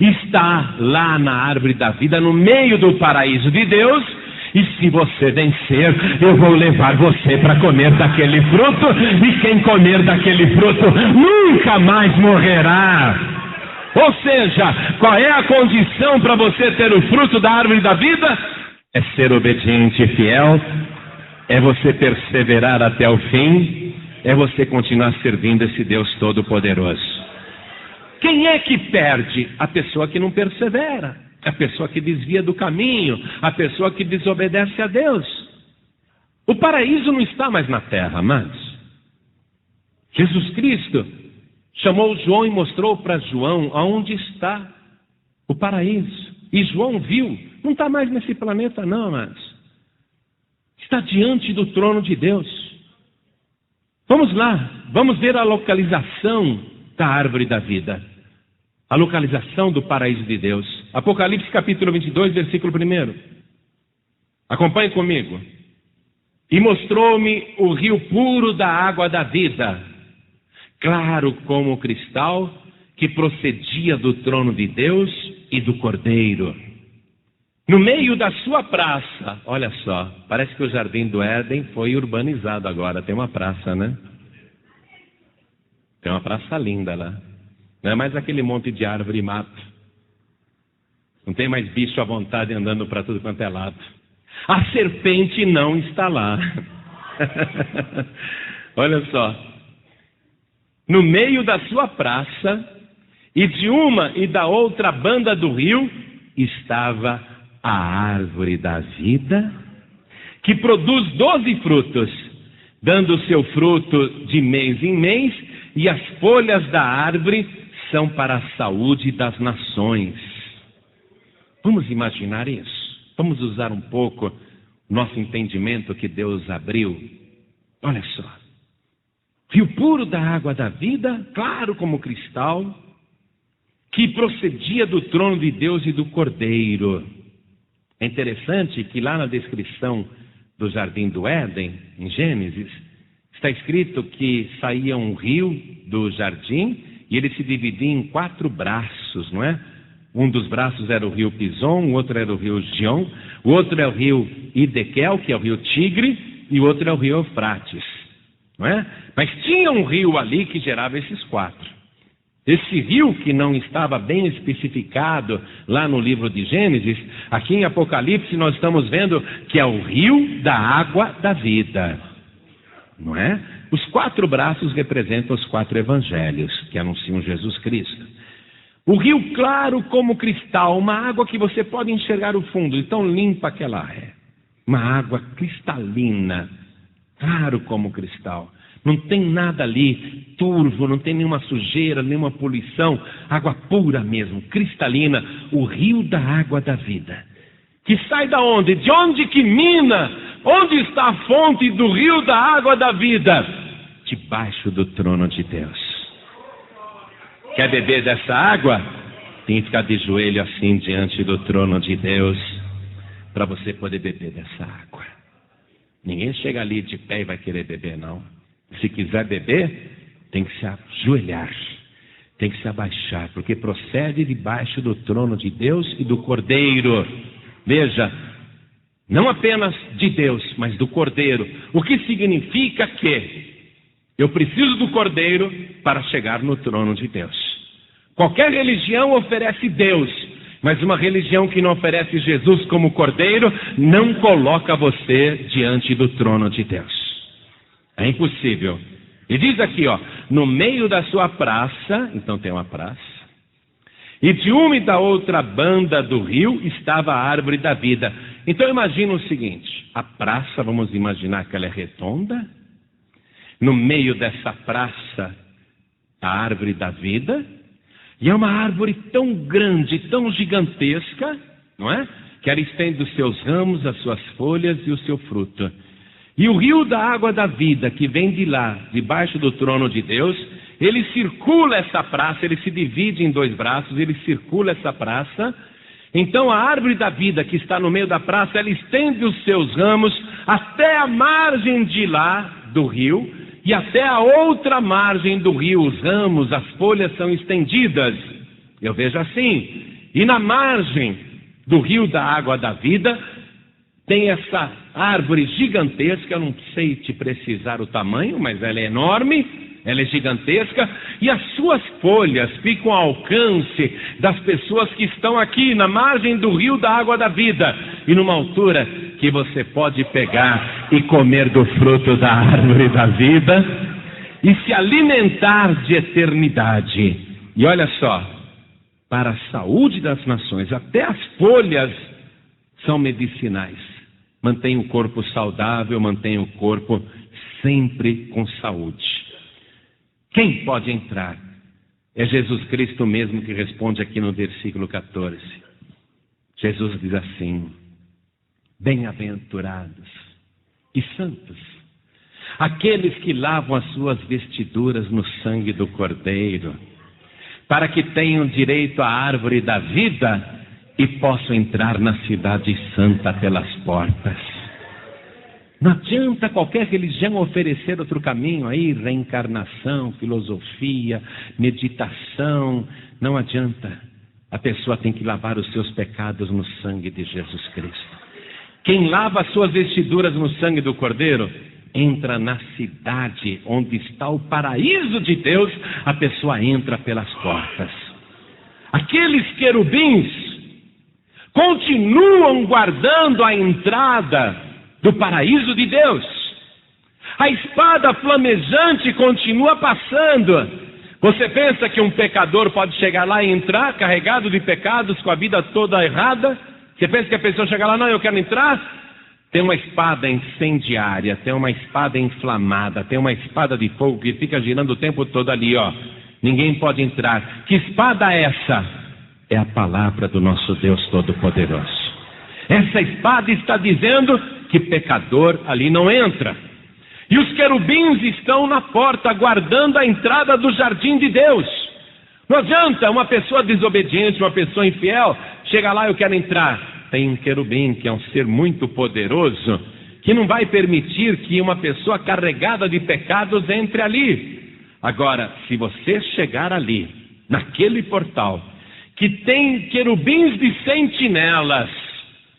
Está lá na árvore da vida, no meio do paraíso de Deus. E se você vencer, eu vou levar você para comer daquele fruto. E quem comer daquele fruto nunca mais morrerá. Ou seja, qual é a condição para você ter o fruto da árvore da vida? É ser obediente e fiel, é você perseverar até o fim, é você continuar servindo esse Deus Todo-Poderoso. Quem é que perde? A pessoa que não persevera, a pessoa que desvia do caminho, a pessoa que desobedece a Deus. O paraíso não está mais na terra, amados. Jesus Cristo chamou João e mostrou para João aonde está o paraíso. E João viu, não está mais nesse planeta não, amados. Está diante do trono de Deus. Vamos lá, vamos ver a localização da árvore da vida. A localização do paraíso de Deus. Apocalipse capítulo 22, versículo 1. Acompanhe comigo. E mostrou-me o rio puro da água da vida, claro como cristal, que procedia do trono de Deus e do Cordeiro. No meio da sua praça, olha só, parece que o Jardim do Éden foi urbanizado agora, tem uma praça, né? Tem uma praça linda lá. Não é mais aquele monte de árvore e mato. Não tem mais bicho à vontade andando para tudo quanto é lado. A serpente não está lá. Olha só. No meio da sua praça, e de uma e da outra banda do rio, estava a árvore da vida, que produz 12 frutos, dando seu fruto de mês em mês, e as folhas da árvore são para a saúde das nações. Vamos imaginar isso? Vamos usar um pouco o nosso entendimento que Deus abriu. Olha só. Rio puro da água da vida, claro como cristal, que procedia do trono de Deus e do Cordeiro. É interessante que lá na descrição do Jardim do Éden, em Gênesis, está escrito que saía um rio do jardim e ele se dividia em 4 braços, não é? Um dos braços era o rio Pison, o outro era o rio Gion, o outro é o rio Idequel, que é o rio Tigre, e o outro é o rio Eufrates, não é? Mas tinha um rio ali que gerava esses 4. Esse rio que não estava bem especificado lá no livro de Gênesis, aqui em Apocalipse nós estamos vendo que é o rio da água da vida, não é? Os 4 braços representam os 4 evangelhos que anunciam Jesus Cristo. O rio claro como cristal, uma água que você pode enxergar o fundo, de tão limpa que ela é. Uma água cristalina, claro como cristal. Não tem nada ali turvo, não tem nenhuma sujeira, nenhuma poluição. Água pura mesmo, cristalina, o rio da água da vida. Que sai da onde? De onde que mina? Onde está a fonte do rio da água da vida? Debaixo do trono de Deus. Quer beber dessa água? Tem que ficar de joelho assim diante do trono de Deus, para você poder beber dessa água. Ninguém chega ali de pé e vai querer beber, não. Se quiser beber, tem que se ajoelhar, tem que se abaixar, porque procede debaixo do trono de Deus e do Cordeiro. Veja, não apenas de Deus, mas do Cordeiro. O que significa que eu preciso do Cordeiro para chegar no trono de Deus. Qualquer religião oferece Deus, mas uma religião que não oferece Jesus como Cordeiro não coloca você diante do trono de Deus. É impossível. E diz aqui, ó, no meio da sua praça, então tem uma praça, e de uma e da outra banda do rio estava a árvore da vida. Então imagina o seguinte, a praça, vamos imaginar que ela é redonda, no meio dessa praça, a árvore da vida, e é uma árvore tão grande, tão gigantesca, não é? Que ela estende os seus ramos, as suas folhas e o seu fruto. E o rio da água da vida, que vem de lá, debaixo do trono de Deus, ele circula essa praça, ele se divide em 2 braços, ele circula essa praça. Então a árvore da vida que está no meio da praça, ela estende os seus ramos até a margem de lá do rio e até a outra margem do rio. Os ramos, as folhas são estendidas. Eu vejo assim. E na margem do rio da água da vida tem essa árvore gigantesca, eu não sei te precisar o tamanho, mas ela é enorme, ela é gigantesca, e as suas folhas ficam ao alcance das pessoas que estão aqui na margem do rio da água da vida, e numa altura que você pode pegar e comer do fruto da árvore da vida, e se alimentar de eternidade. E olha só, para a saúde das nações, até as folhas são medicinais. Mantém o corpo saudável, mantém o corpo sempre com saúde. Quem pode entrar? É Jesus Cristo mesmo que responde aqui no versículo 14. Jesus diz assim: bem-aventurados e santos, aqueles que lavam as suas vestiduras no sangue do Cordeiro, para que tenham direito à árvore da vida e possam entrar na cidade santa pelas portas. Não adianta qualquer religião oferecer outro caminho aí, reencarnação, filosofia, meditação, não adianta. A pessoa tem que lavar os seus pecados no sangue de Jesus Cristo. Quem lava as suas vestiduras no sangue do Cordeiro, entra na cidade onde está o paraíso de Deus, a pessoa entra pelas portas. Aqueles querubins continuam guardando a entrada do paraíso de Deus. A espada flamejante continua passando. Você pensa que um pecador pode chegar lá e entrar carregado de pecados, com a vida toda errada? Você pensa que a pessoa chega lá, não, eu quero entrar? Tem uma espada incendiária, tem uma espada inflamada, tem uma espada de fogo que fica girando o tempo todo ali, ó. Ninguém pode entrar. Que espada é essa? É a palavra do nosso Deus Todo-Poderoso. Essa espada está dizendo que pecador ali não entra. E os querubins estão na porta guardando a entrada do jardim de Deus. Não adianta uma pessoa desobediente, uma pessoa infiel, chega lá, eu quero entrar. Tem um querubim que é um ser muito poderoso, que não vai permitir que uma pessoa carregada de pecados entre ali. Agora, se você chegar ali, naquele portal, que tem querubins de sentinelas,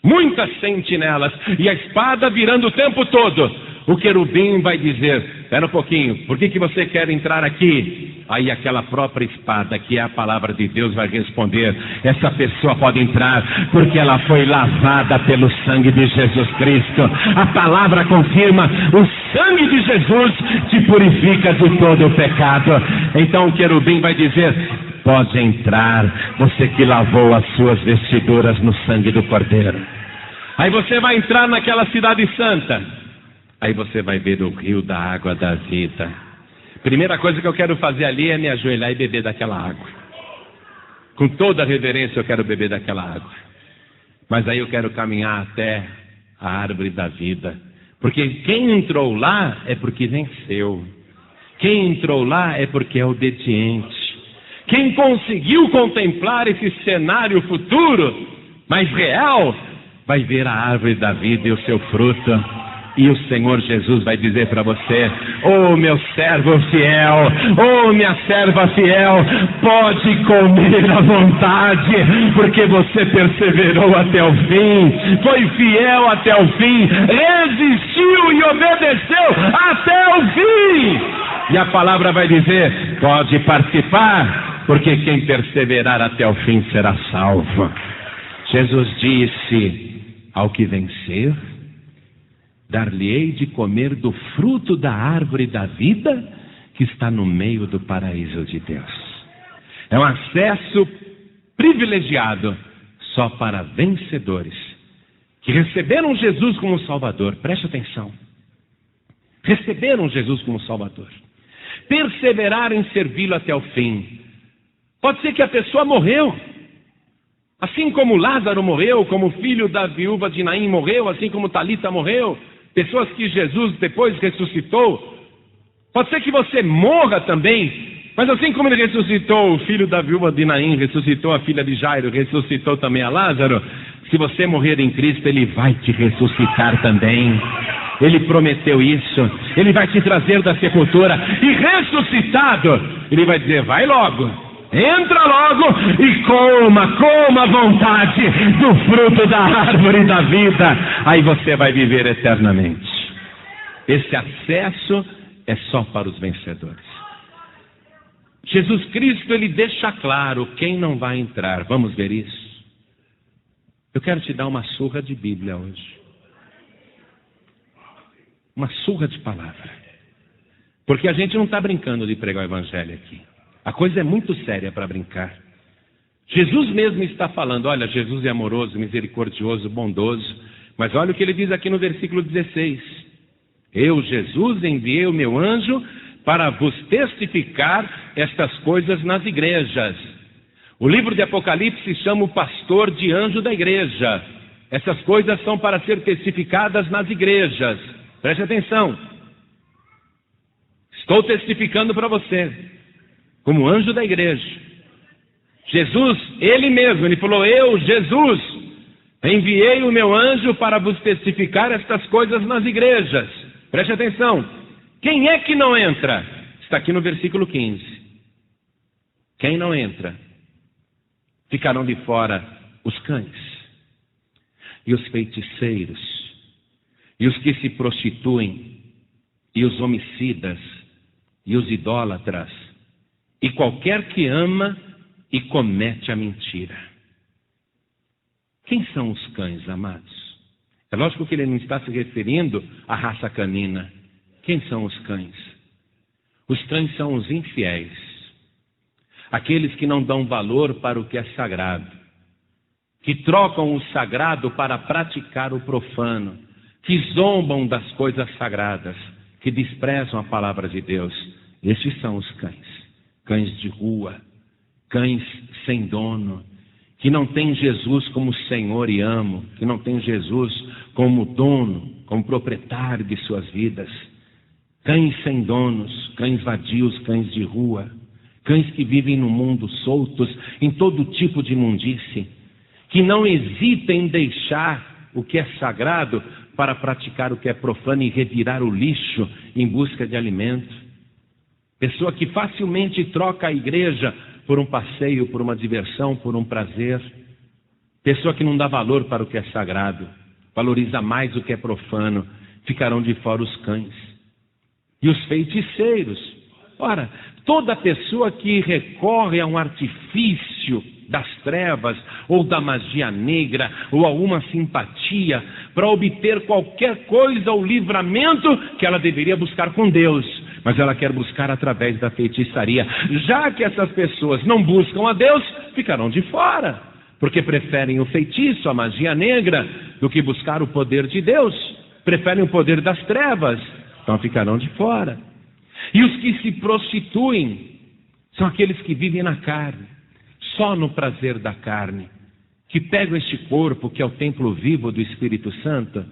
muitas sentinelas, e a espada virando o tempo todo, o querubim vai dizer: espera um pouquinho, por que você quer entrar aqui? Aí aquela própria espada, que é a palavra de Deus, vai responder: essa pessoa pode entrar porque ela foi lavada pelo sangue de Jesus Cristo. A palavra confirma: o sangue de Jesus te purifica de todo o pecado. Então o querubim vai dizer: pode entrar, você que lavou as suas vestiduras no sangue do Cordeiro. Aí você vai entrar naquela cidade santa. Aí você vai ver o rio da água da vida. Primeira coisa que eu quero fazer ali é me ajoelhar e beber daquela água. Com toda reverência eu quero beber daquela água. Mas aí eu quero caminhar até a árvore da vida. Porque quem entrou lá é porque venceu. Quem entrou lá é porque é obediente. Quem conseguiu contemplar esse cenário futuro, mais real, vai ver a árvore da vida e o seu fruto. E o Senhor Jesus vai dizer para você: oh meu servo fiel, oh minha serva fiel, pode comer à vontade, porque você perseverou até o fim, foi fiel até o fim, resistiu e obedeceu até o fim. E a palavra vai dizer: pode participar, porque quem perseverar até o fim será salvo. Jesus disse: ao que vencer, dar-lhe-ei de comer do fruto da árvore da vida que está no meio do paraíso de Deus. É um acesso privilegiado só para vencedores que receberam Jesus como Salvador. Preste atenção. Receberam Jesus como Salvador. Perseveraram em servi-lo até o fim. Pode ser que a pessoa morreu, assim como Lázaro morreu, como o filho da viúva de Naim morreu, assim como Talita morreu, pessoas que Jesus depois ressuscitou. Pode ser que você morra também Mas assim como ele ressuscitou o filho da viúva de Naim, ressuscitou a filha de Jairo, ressuscitou também a Lázaro, se você morrer em Cristo, Ele vai te ressuscitar também. Ele prometeu isso. Ele vai te trazer da sepultura. E ressuscitado, Ele vai dizer, vai logo, entra logo e coma à vontade do fruto da árvore da vida. Aí você vai viver eternamente. Esse acesso é só para os vencedores. Jesus Cristo, Ele deixa claro quem não vai entrar. Vamos ver isso? Eu quero te dar uma surra de Bíblia hoje. Uma surra de palavra. Porque a gente não está brincando de pregar o Evangelho aqui. A coisa é muito séria para brincar. Jesus mesmo está falando, olha, Jesus é amoroso, misericordioso, bondoso. Mas olha o que Ele diz aqui no versículo 16. Eu, Jesus, enviei o meu anjo para vos testificar estas coisas nas igrejas. O livro de Apocalipse chama o pastor de anjo da igreja. Essas coisas são para ser testificadas nas igrejas. Preste atenção. Estou testificando para você, como anjo da igreja. Jesus, Ele mesmo, Ele falou, eu, Jesus, enviei o meu anjo para vos testificar estas coisas nas igrejas. Preste atenção. Quem é que não entra? Está aqui no versículo 15. Quem não entra? Ficarão de fora os cães, e os feiticeiros, e os que se prostituem, e os homicidas, e os idólatras, e qualquer que ama e comete a mentira. Quem são os cães, amados? É lógico que ele não está se referindo à raça canina. Quem são os cães? Os cães são os infiéis. Aqueles que não dão valor para o que é sagrado, que trocam o sagrado para praticar o profano, que zombam das coisas sagradas, que desprezam a palavra de Deus. Estes são os cães, cães de rua, cães sem dono, que não têm Jesus como Senhor e amo, que não têm Jesus como dono, como proprietário de suas vidas. Cães sem donos, cães vadios, cães de rua. Cães que vivem no mundo soltos, em todo tipo de imundície, que não hesitam em deixar o que é sagrado para praticar o que é profano e revirar o lixo em busca de alimento. Pessoa que facilmente troca a igreja por um passeio, por uma diversão, por um prazer. Pessoa que não dá valor para o que é sagrado, valoriza mais o que é profano. Ficarão de fora os cães. E os feiticeiros. Ora, toda pessoa que recorre a um artifício das trevas, ou da magia negra, ou alguma simpatia, para obter qualquer coisa ou livramento que ela deveria buscar com Deus, mas ela quer buscar através da feitiçaria. Já que essas pessoas não buscam a Deus, ficarão de fora, porque preferem o feitiço, a magia negra, do que buscar o poder de Deus. Preferem o poder das trevas, então ficarão de fora. E os que se prostituem são aqueles que vivem na carne, só no prazer da carne, que pegam este corpo, que é o templo vivo do Espírito Santo,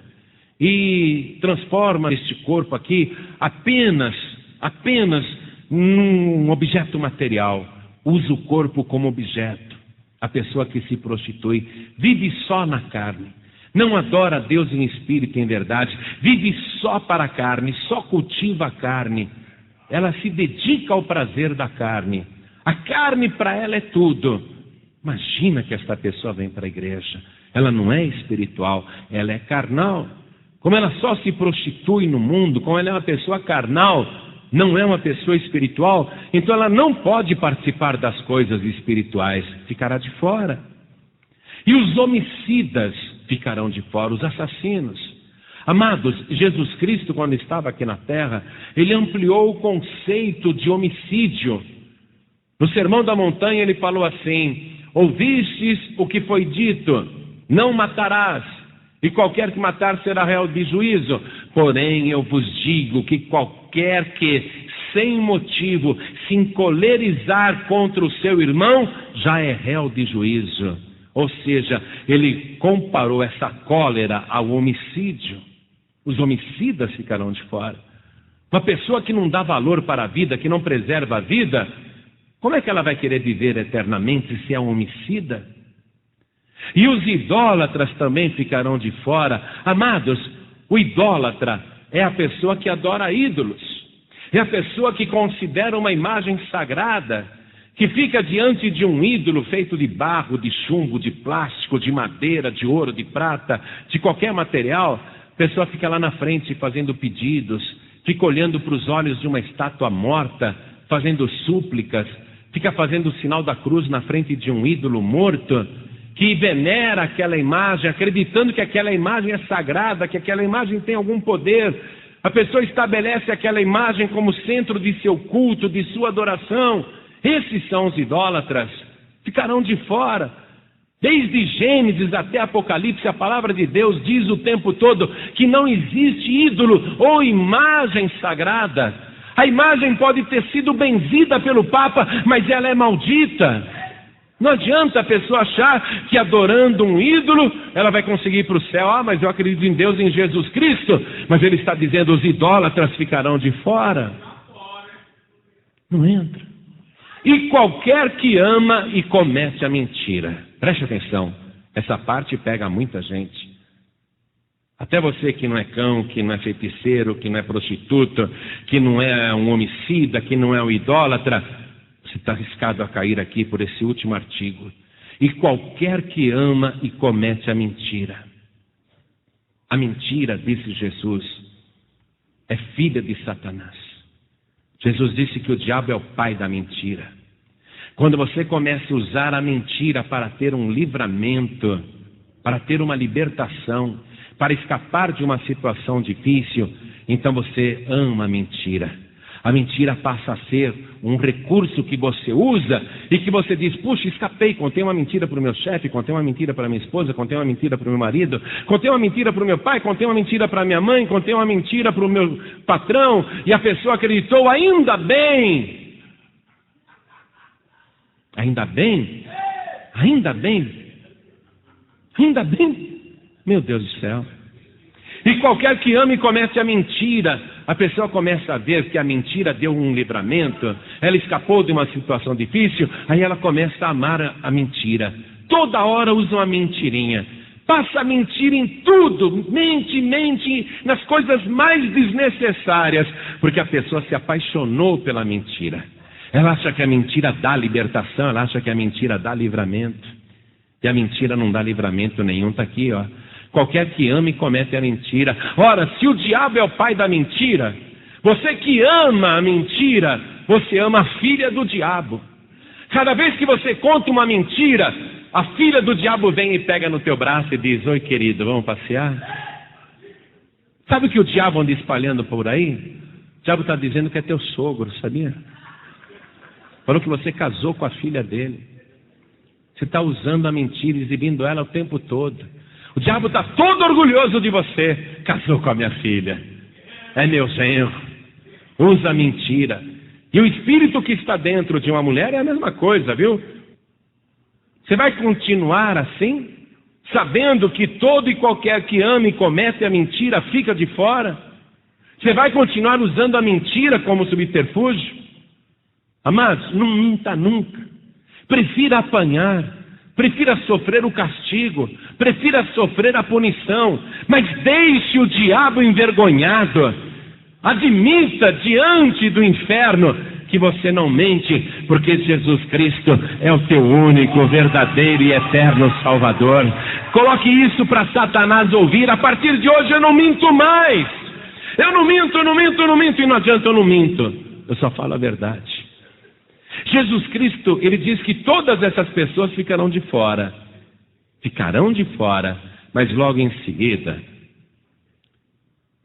e transformam este corpo aqui apenas num objeto material. Usa o corpo como objeto. A pessoa que se prostitui vive só na carne, não adora a Deus em espírito e em verdade, vive só para a carne, só cultiva a carne. Ela se dedica ao prazer da carne. A carne para ela é tudo. Imagina que esta pessoa vem para a igreja. Ela não é espiritual, ela é carnal. Como ela só se prostitui no mundo, como ela é uma pessoa carnal, não é uma pessoa espiritual, então ela não pode participar das coisas espirituais, ficará de fora. E os homicidas ficarão de fora, os assassinos. Amados, Jesus Cristo, quando estava aqui na terra, Ele ampliou o conceito de homicídio. No Sermão da Montanha ele falou assim: ouvistes o que foi dito, não matarás, e qualquer que matar será réu de juízo. Porém eu vos digo que qualquer que, sem motivo, se encolerizar contra o seu irmão, já é réu de juízo. Ou seja, ele comparou essa cólera ao homicídio. Os homicidas ficarão de fora. Uma pessoa que não dá valor para a vida, que não preserva a vida, Como é que ela vai querer viver eternamente se é um homicida? E os idólatras também ficarão de fora. Amados, o idólatra é a pessoa que adora ídolos. É a pessoa que considera uma imagem sagrada, que fica diante de um ídolo feito de barro, de chumbo, de plástico, de madeira, de ouro, de prata, de qualquer material. A pessoa fica lá na frente fazendo pedidos, fica olhando para os olhos de uma estátua morta, fazendo súplicas, fica fazendo o sinal da cruz na frente de um ídolo morto, que venera aquela imagem, acreditando que aquela imagem é sagrada, que aquela imagem tem algum poder. A pessoa estabelece aquela imagem como centro de seu culto, de sua adoração. Esses são os idólatras, ficarão de fora. Desde Gênesis até Apocalipse, a palavra de Deus diz o tempo todo que não existe ídolo ou imagem sagrada. A imagem pode ter sido benzida pelo Papa, mas ela é maldita. Não adianta a pessoa achar que adorando um ídolo, ela vai conseguir ir para o céu. Ah, mas eu acredito em Deus, em Jesus Cristo. Mas ele está dizendo, os idólatras ficarão de fora. Não entra. E qualquer que ama e comete a mentira. Preste atenção, essa parte pega muita gente. Até você que não é cão, que não é feiticeiro, que não é prostituta, que não é um homicida, que não é um idólatra, você está arriscado a cair aqui por esse último artigo. E qualquer que ama e comete a mentira. A mentira, disse Jesus, é filha de Satanás. Jesus disse que o diabo é o pai da mentira. Quando você começa a usar a mentira para ter um livramento, para ter uma libertação, para escapar de uma situação difícil, então você ama a mentira. A mentira passa a ser um recurso que você usa e que você diz, puxa, escapei, contei uma mentira para o meu chefe, contei uma mentira para minha esposa, contei uma mentira para o meu marido, contei uma mentira para o meu pai, contei uma mentira para minha mãe, contei uma mentira para o meu patrão, e a pessoa acreditou, ainda bem. Ainda bem? Ainda bem? Ainda bem? Meu Deus do céu. E qualquer que ame e comece a mentira, a pessoa começa a ver que a mentira deu um livramento, ela escapou de uma situação difícil, aí ela começa a amar a mentira. Toda hora usa uma mentirinha. Passa a mentir em tudo, mente nas coisas mais desnecessárias, porque a pessoa se apaixonou pela mentira. Ela acha que a mentira dá libertação, ela acha que a mentira dá livramento. E a mentira não dá livramento nenhum, está aqui, ó. Qualquer que ame e comete a mentira. Ora, se o diabo é o pai da mentira, você que ama a mentira, você ama a filha do diabo. Cada vez que você conta uma mentira, a filha do diabo vem e pega no teu braço e diz, oi querido, vamos passear? Sabe o que o diabo anda espalhando por aí? O diabo está dizendo que é teu sogro, sabia? Falou que você casou com a filha dele. Você está usando a mentira, exibindo ela o tempo todo. O diabo está todo orgulhoso de você. Casou com a minha filha. É meu genro. Usa a mentira. E o espírito que está dentro de uma mulher é a mesma coisa, viu? Você vai continuar assim? Sabendo que todo e qualquer que ama e comete a mentira fica de fora? Você vai continuar usando a mentira como subterfúgio? Amados, não minta nunca. Prefira apanhar. Prefira sofrer o castigo, prefira sofrer a punição, mas deixe o diabo envergonhado. Admita diante do inferno que você não mente, porque Jesus Cristo é o teu único, verdadeiro e eterno Salvador. Coloque isso para Satanás ouvir. A partir de hoje eu não minto mais. Eu não minto, e não adianta, eu não minto. Eu só falo a verdade. Jesus Cristo, ele diz que todas essas pessoas ficarão de fora, mas logo em seguida,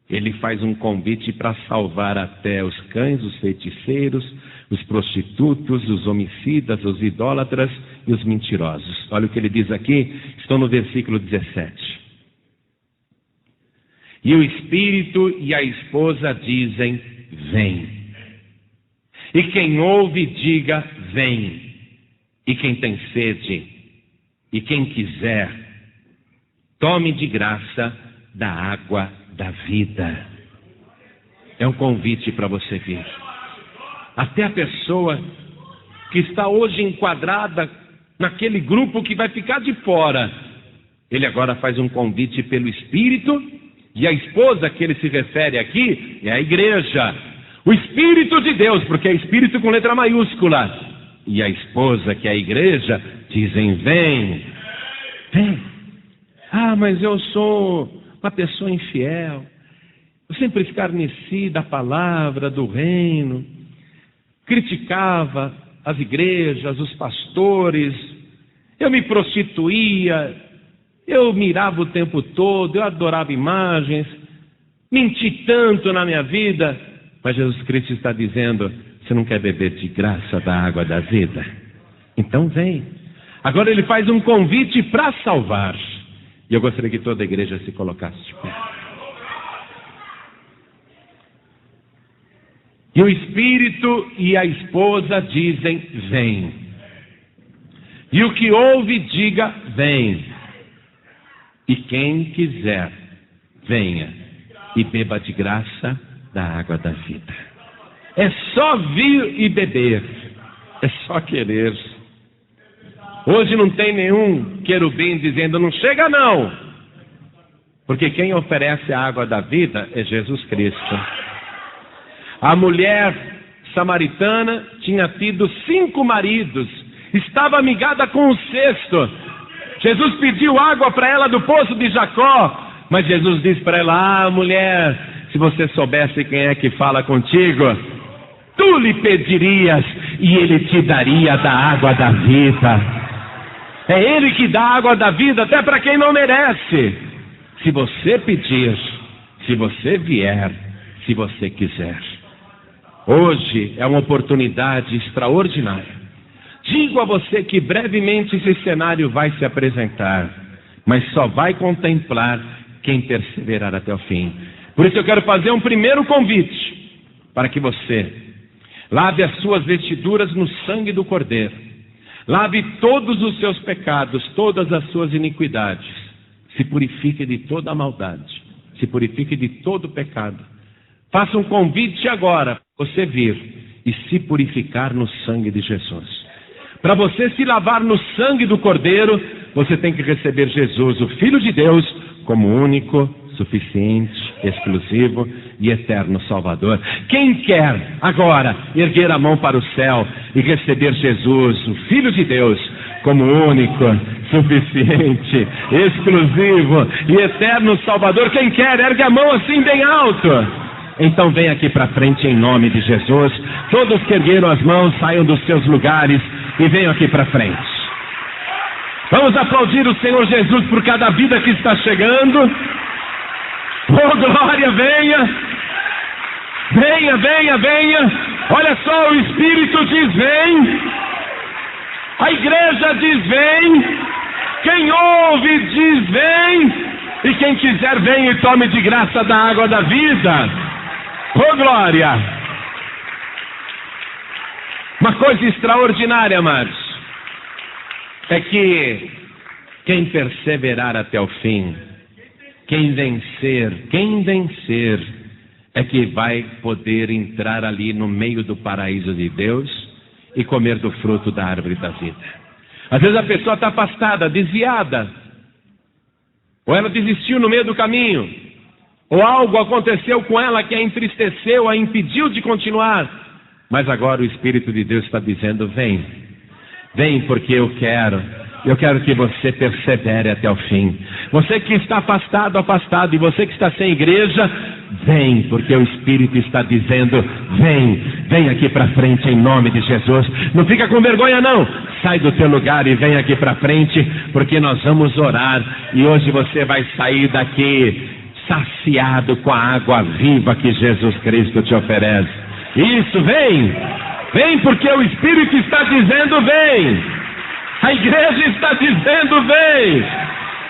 ele faz um convite para salvar até os cães, os feiticeiros, os prostitutos, os homicidas, os idólatras e os mentirosos. Olha o que ele diz aqui, estão no versículo 17. E o Espírito e a esposa dizem, vem. E quem ouve, diga, vem. E quem tem sede, e quem quiser, tome de graça da água da vida. É um convite para você vir. Até a pessoa que está hoje enquadrada naquele grupo que vai ficar de fora. Ele agora faz um convite pelo Espírito, e a esposa que ele se refere aqui é a igreja. O Espírito de Deus, porque é Espírito com letra maiúscula. E a esposa, que é a igreja, dizem: vem, vem. Ah, mas eu sou uma pessoa infiel. Eu sempre escarneci da palavra, do reino. Criticava as igrejas, os pastores. Eu me prostituía. Eu mirava o tempo todo. Eu adorava imagens. Menti tanto na minha vida. Mas Jesus Cristo está dizendo: você não quer beber de graça da água da vida? Então vem. Agora ele faz um convite para salvar. E eu gostaria que toda a igreja se colocasse de pé. E o Espírito e a esposa dizem: vem. E o que ouve, diga: vem. E quem quiser, venha e beba de graça da água da vida. É só vir e beber. É só querer. Hoje não tem nenhum querubim dizendo: não chega não. Porque quem oferece a água da vida é Jesus Cristo. A mulher samaritana tinha tido 5 maridos. Estava amigada com o 6º. Jesus pediu água para ela do poço de Jacó. Mas Jesus disse para ela: ah, mulher, se você soubesse quem é que fala contigo, tu lhe pedirias e ele te daria da água da vida. É ele que dá a água da vida até para quem não merece. Se você pedir, se você vier, se você quiser. Hoje é uma oportunidade extraordinária. Digo a você que brevemente esse cenário vai se apresentar, mas só vai contemplar quem perseverar até o fim. Por isso eu quero fazer um primeiro convite, para que você lave as suas vestiduras no sangue do Cordeiro. Lave todos os seus pecados, todas as suas iniquidades. Se purifique de toda a maldade. Se purifique de todo o pecado. Faça um convite agora, você vir e se purificar no sangue de Jesus. Para você se lavar no sangue do Cordeiro, você tem que receber Jesus, o Filho de Deus, como único, suficiente, exclusivo e eterno Salvador. Quem quer agora erguer a mão para o céu e receber Jesus, o Filho de Deus, como único, suficiente, exclusivo e eterno Salvador? Quem quer, ergue a mão assim bem alto. Então vem aqui para frente em nome de Jesus. Todos que ergueram as mãos, saiam dos seus lugares e venham aqui para frente. Vamos aplaudir o Senhor Jesus por cada vida que está chegando. Oh, glória, venha. Venha, venha, venha. Olha só, o Espírito diz: vem. A igreja diz: vem. Quem ouve diz: vem. E quem quiser, venha e tome de graça da água da vida. Oh, glória. Uma coisa extraordinária, amados, é que quem perseverar até o fim, quem vencer, é que vai poder entrar ali no meio do paraíso de Deus e comer do fruto da árvore da vida. Às vezes a pessoa está afastada, desviada, ou ela desistiu no meio do caminho, ou algo aconteceu com ela que a entristeceu, a impediu de continuar. Mas agora o Espírito de Deus está dizendo: vem, vem, porque eu quero que você persevere até o fim. Você que está afastado, e você que está sem igreja, vem, porque o Espírito está dizendo: vem, vem aqui para frente em nome de Jesus. Não fica com vergonha não, sai do teu lugar e vem aqui para frente, porque nós vamos orar, e hoje você vai sair daqui saciado com a água viva que Jesus Cristo te oferece. Isso, vem, vem, porque o Espírito está dizendo: vem. A igreja está dizendo: vem,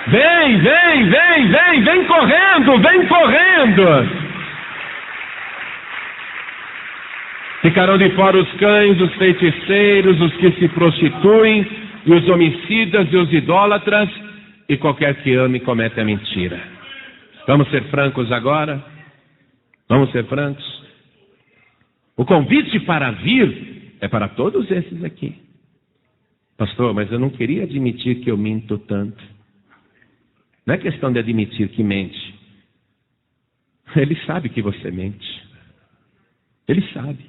vem, vem, vem, vem, vem correndo, vem correndo. Ficarão de fora os cães, os feiticeiros, os que se prostituem, e os homicidas e os idólatras, e qualquer que ame e cometa a mentira. Vamos ser francos agora? Vamos ser francos? O convite para vir é para todos esses aqui. Pastor, mas eu não queria admitir que eu minto tanto. Não é questão de admitir que mente. Ele sabe que você mente. Ele sabe.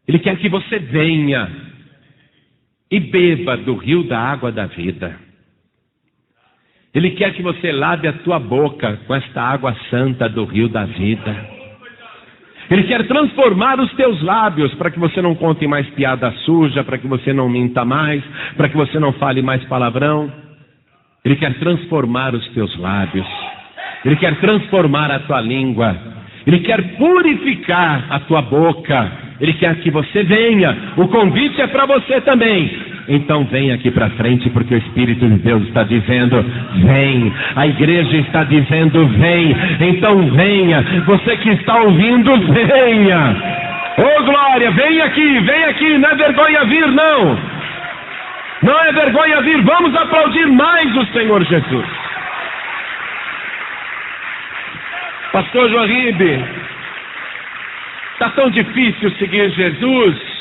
Ele quer que você venha e beba do rio da água da vida. Ele quer que você lave a tua boca com esta água santa do rio da vida. Ele quer transformar os teus lábios para que você não conte mais piada suja, para que você não minta mais, para que você não fale mais palavrão. Ele quer transformar os teus lábios. Ele quer transformar a tua língua. Ele quer purificar a tua boca. Ele quer que você venha. O convite é para você também. Então vem aqui para frente, porque o Espírito de Deus está dizendo, vem. A igreja está dizendo, vem. Então venha. Você que está ouvindo, venha. Ô glória, vem aqui. Não é vergonha vir, não. Não é vergonha vir. Vamos aplaudir mais o Senhor Jesus. Pastor Joaribe, está tão difícil seguir Jesus.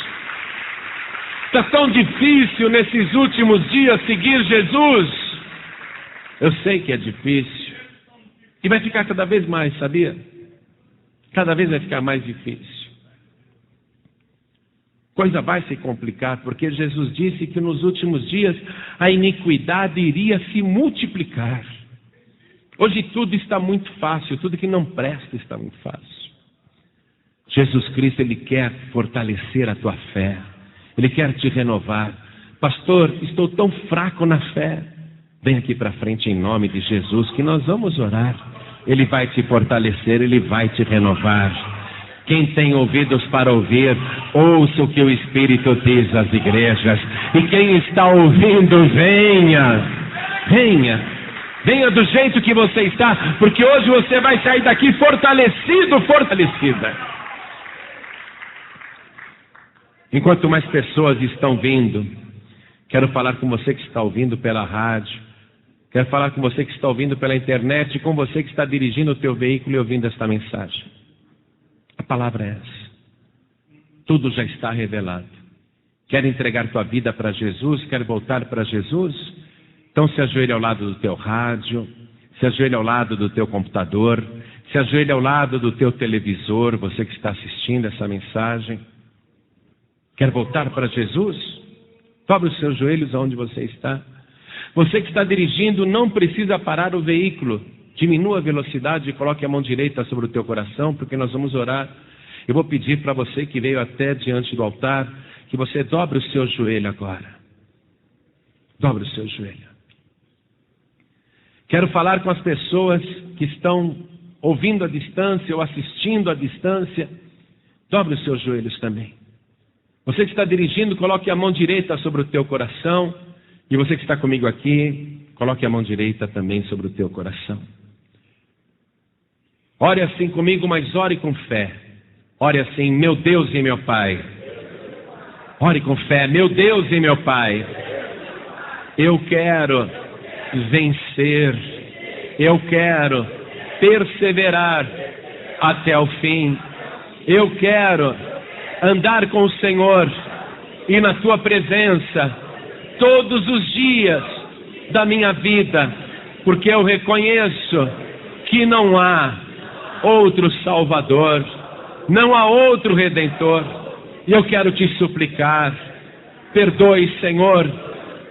Está tão difícil nesses últimos dias seguir Jesus. Eu sei que é difícil. E vai ficar cada vez mais, sabia? Cada vez vai ficar mais difícil. Coisa vai se complicar, porque Jesus disse que nos últimos dias a iniquidade iria se multiplicar. Hoje tudo está muito fácil, tudo que não presta está muito fácil. Jesus Cristo, Ele quer fortalecer a tua fé. Ele quer te renovar. Pastor, estou tão fraco na fé. Vem aqui para frente em nome de Jesus, que nós vamos orar. Ele vai te fortalecer, Ele vai te renovar. Quem tem ouvidos para ouvir, ouça o que o Espírito diz às igrejas. E quem está ouvindo, venha. Venha do jeito que você está, porque hoje você vai sair daqui fortalecida. Enquanto mais pessoas estão vindo, quero falar com você que está ouvindo pela rádio, quero falar com você que está ouvindo pela internet e com você que está dirigindo o teu veículo e ouvindo esta mensagem. A palavra é essa. Tudo já está revelado. Quer entregar tua vida para Jesus? Quer voltar para Jesus? Então se ajoelhe ao lado do teu rádio, se ajoelhe ao lado do teu computador, se ajoelhe ao lado do teu televisor, você que está assistindo essa mensagem. Quer voltar para Jesus? Dobre os seus joelhos aonde você está. Você que está dirigindo, não precisa parar o veículo. Diminua a velocidade e coloque a mão direita sobre o teu coração, porque nós vamos orar. Eu vou pedir para você que veio até diante do altar, que você dobre o seu joelho agora. Dobre o seu joelho. Quero falar com as pessoas que estão ouvindo à distância ou assistindo à distância. Dobre os seus joelhos também. Você que está dirigindo, coloque a mão direita sobre o teu coração. E você que está comigo aqui, coloque a mão direita também sobre o teu coração. Ore assim comigo, mas ore com fé. Ore assim, meu Deus e meu Pai. Ore com fé, meu Deus e meu Pai. Eu quero vencer. Eu quero perseverar até o fim. Eu quero andar com o Senhor e na tua presença todos os dias da minha vida, porque eu reconheço que não há outro Salvador, não há outro Redentor. E eu quero te suplicar, perdoe, Senhor,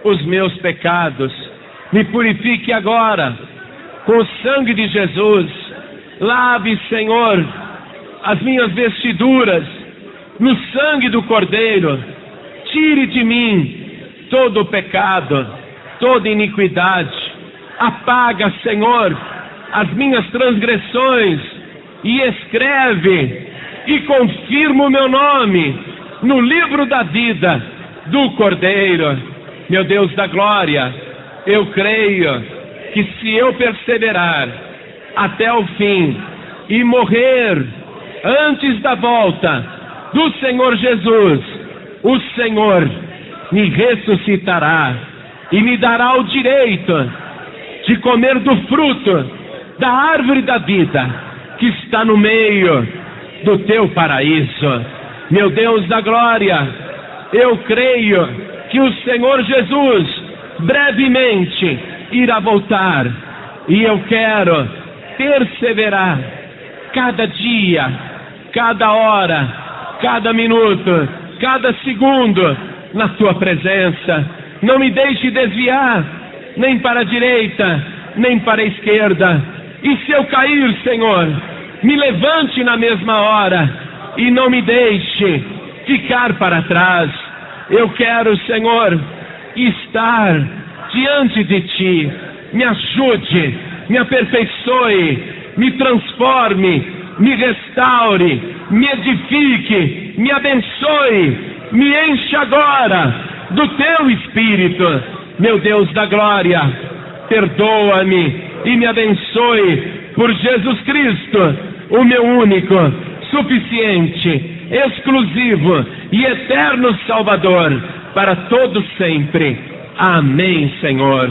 os meus pecados, me purifique agora com o sangue de Jesus, lave, Senhor, as minhas vestiduras no sangue do Cordeiro, tire de mim todo o pecado, toda iniquidade, apaga, Senhor, as minhas transgressões e escreve e confirma o meu nome no livro da vida do Cordeiro. Meu Deus da glória, eu creio que se eu perseverar até o fim e morrer antes da volta do Senhor Jesus, o Senhor me ressuscitará e me dará o direito de comer do fruto da árvore da vida que está no meio do teu paraíso. Meu Deus da glória, Eu creio que o Senhor Jesus brevemente irá voltar. E eu quero perseverar cada dia, cada hora, cada minuto, cada segundo na tua presença. Não me deixe desviar, nem para a direita, nem para a esquerda. E se eu cair, Senhor, me levante na mesma hora e não me deixe ficar para trás. Eu quero, Senhor, estar diante de Ti. Me ajude, me aperfeiçoe, me transforme, me restaure, me edifique, me abençoe, me enche agora do Teu Espírito. Meu Deus da glória, perdoa-me e me abençoe por Jesus Cristo, o meu único, suficiente, exclusivo e eterno Salvador, para todos sempre. Amém, Senhor.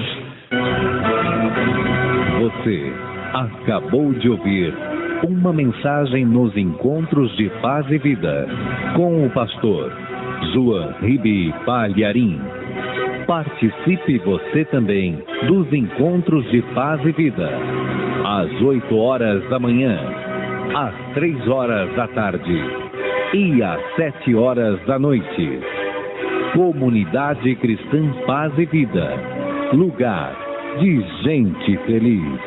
Você acabou de ouvir uma mensagem nos Encontros de Paz e Vida, com o pastor João Ribe Palharim. Participe você também dos Encontros de Paz e Vida, às 8 horas da manhã, às 3 horas da tarde e às 7 horas da noite. Comunidade Cristã Paz e Vida, lugar de gente feliz.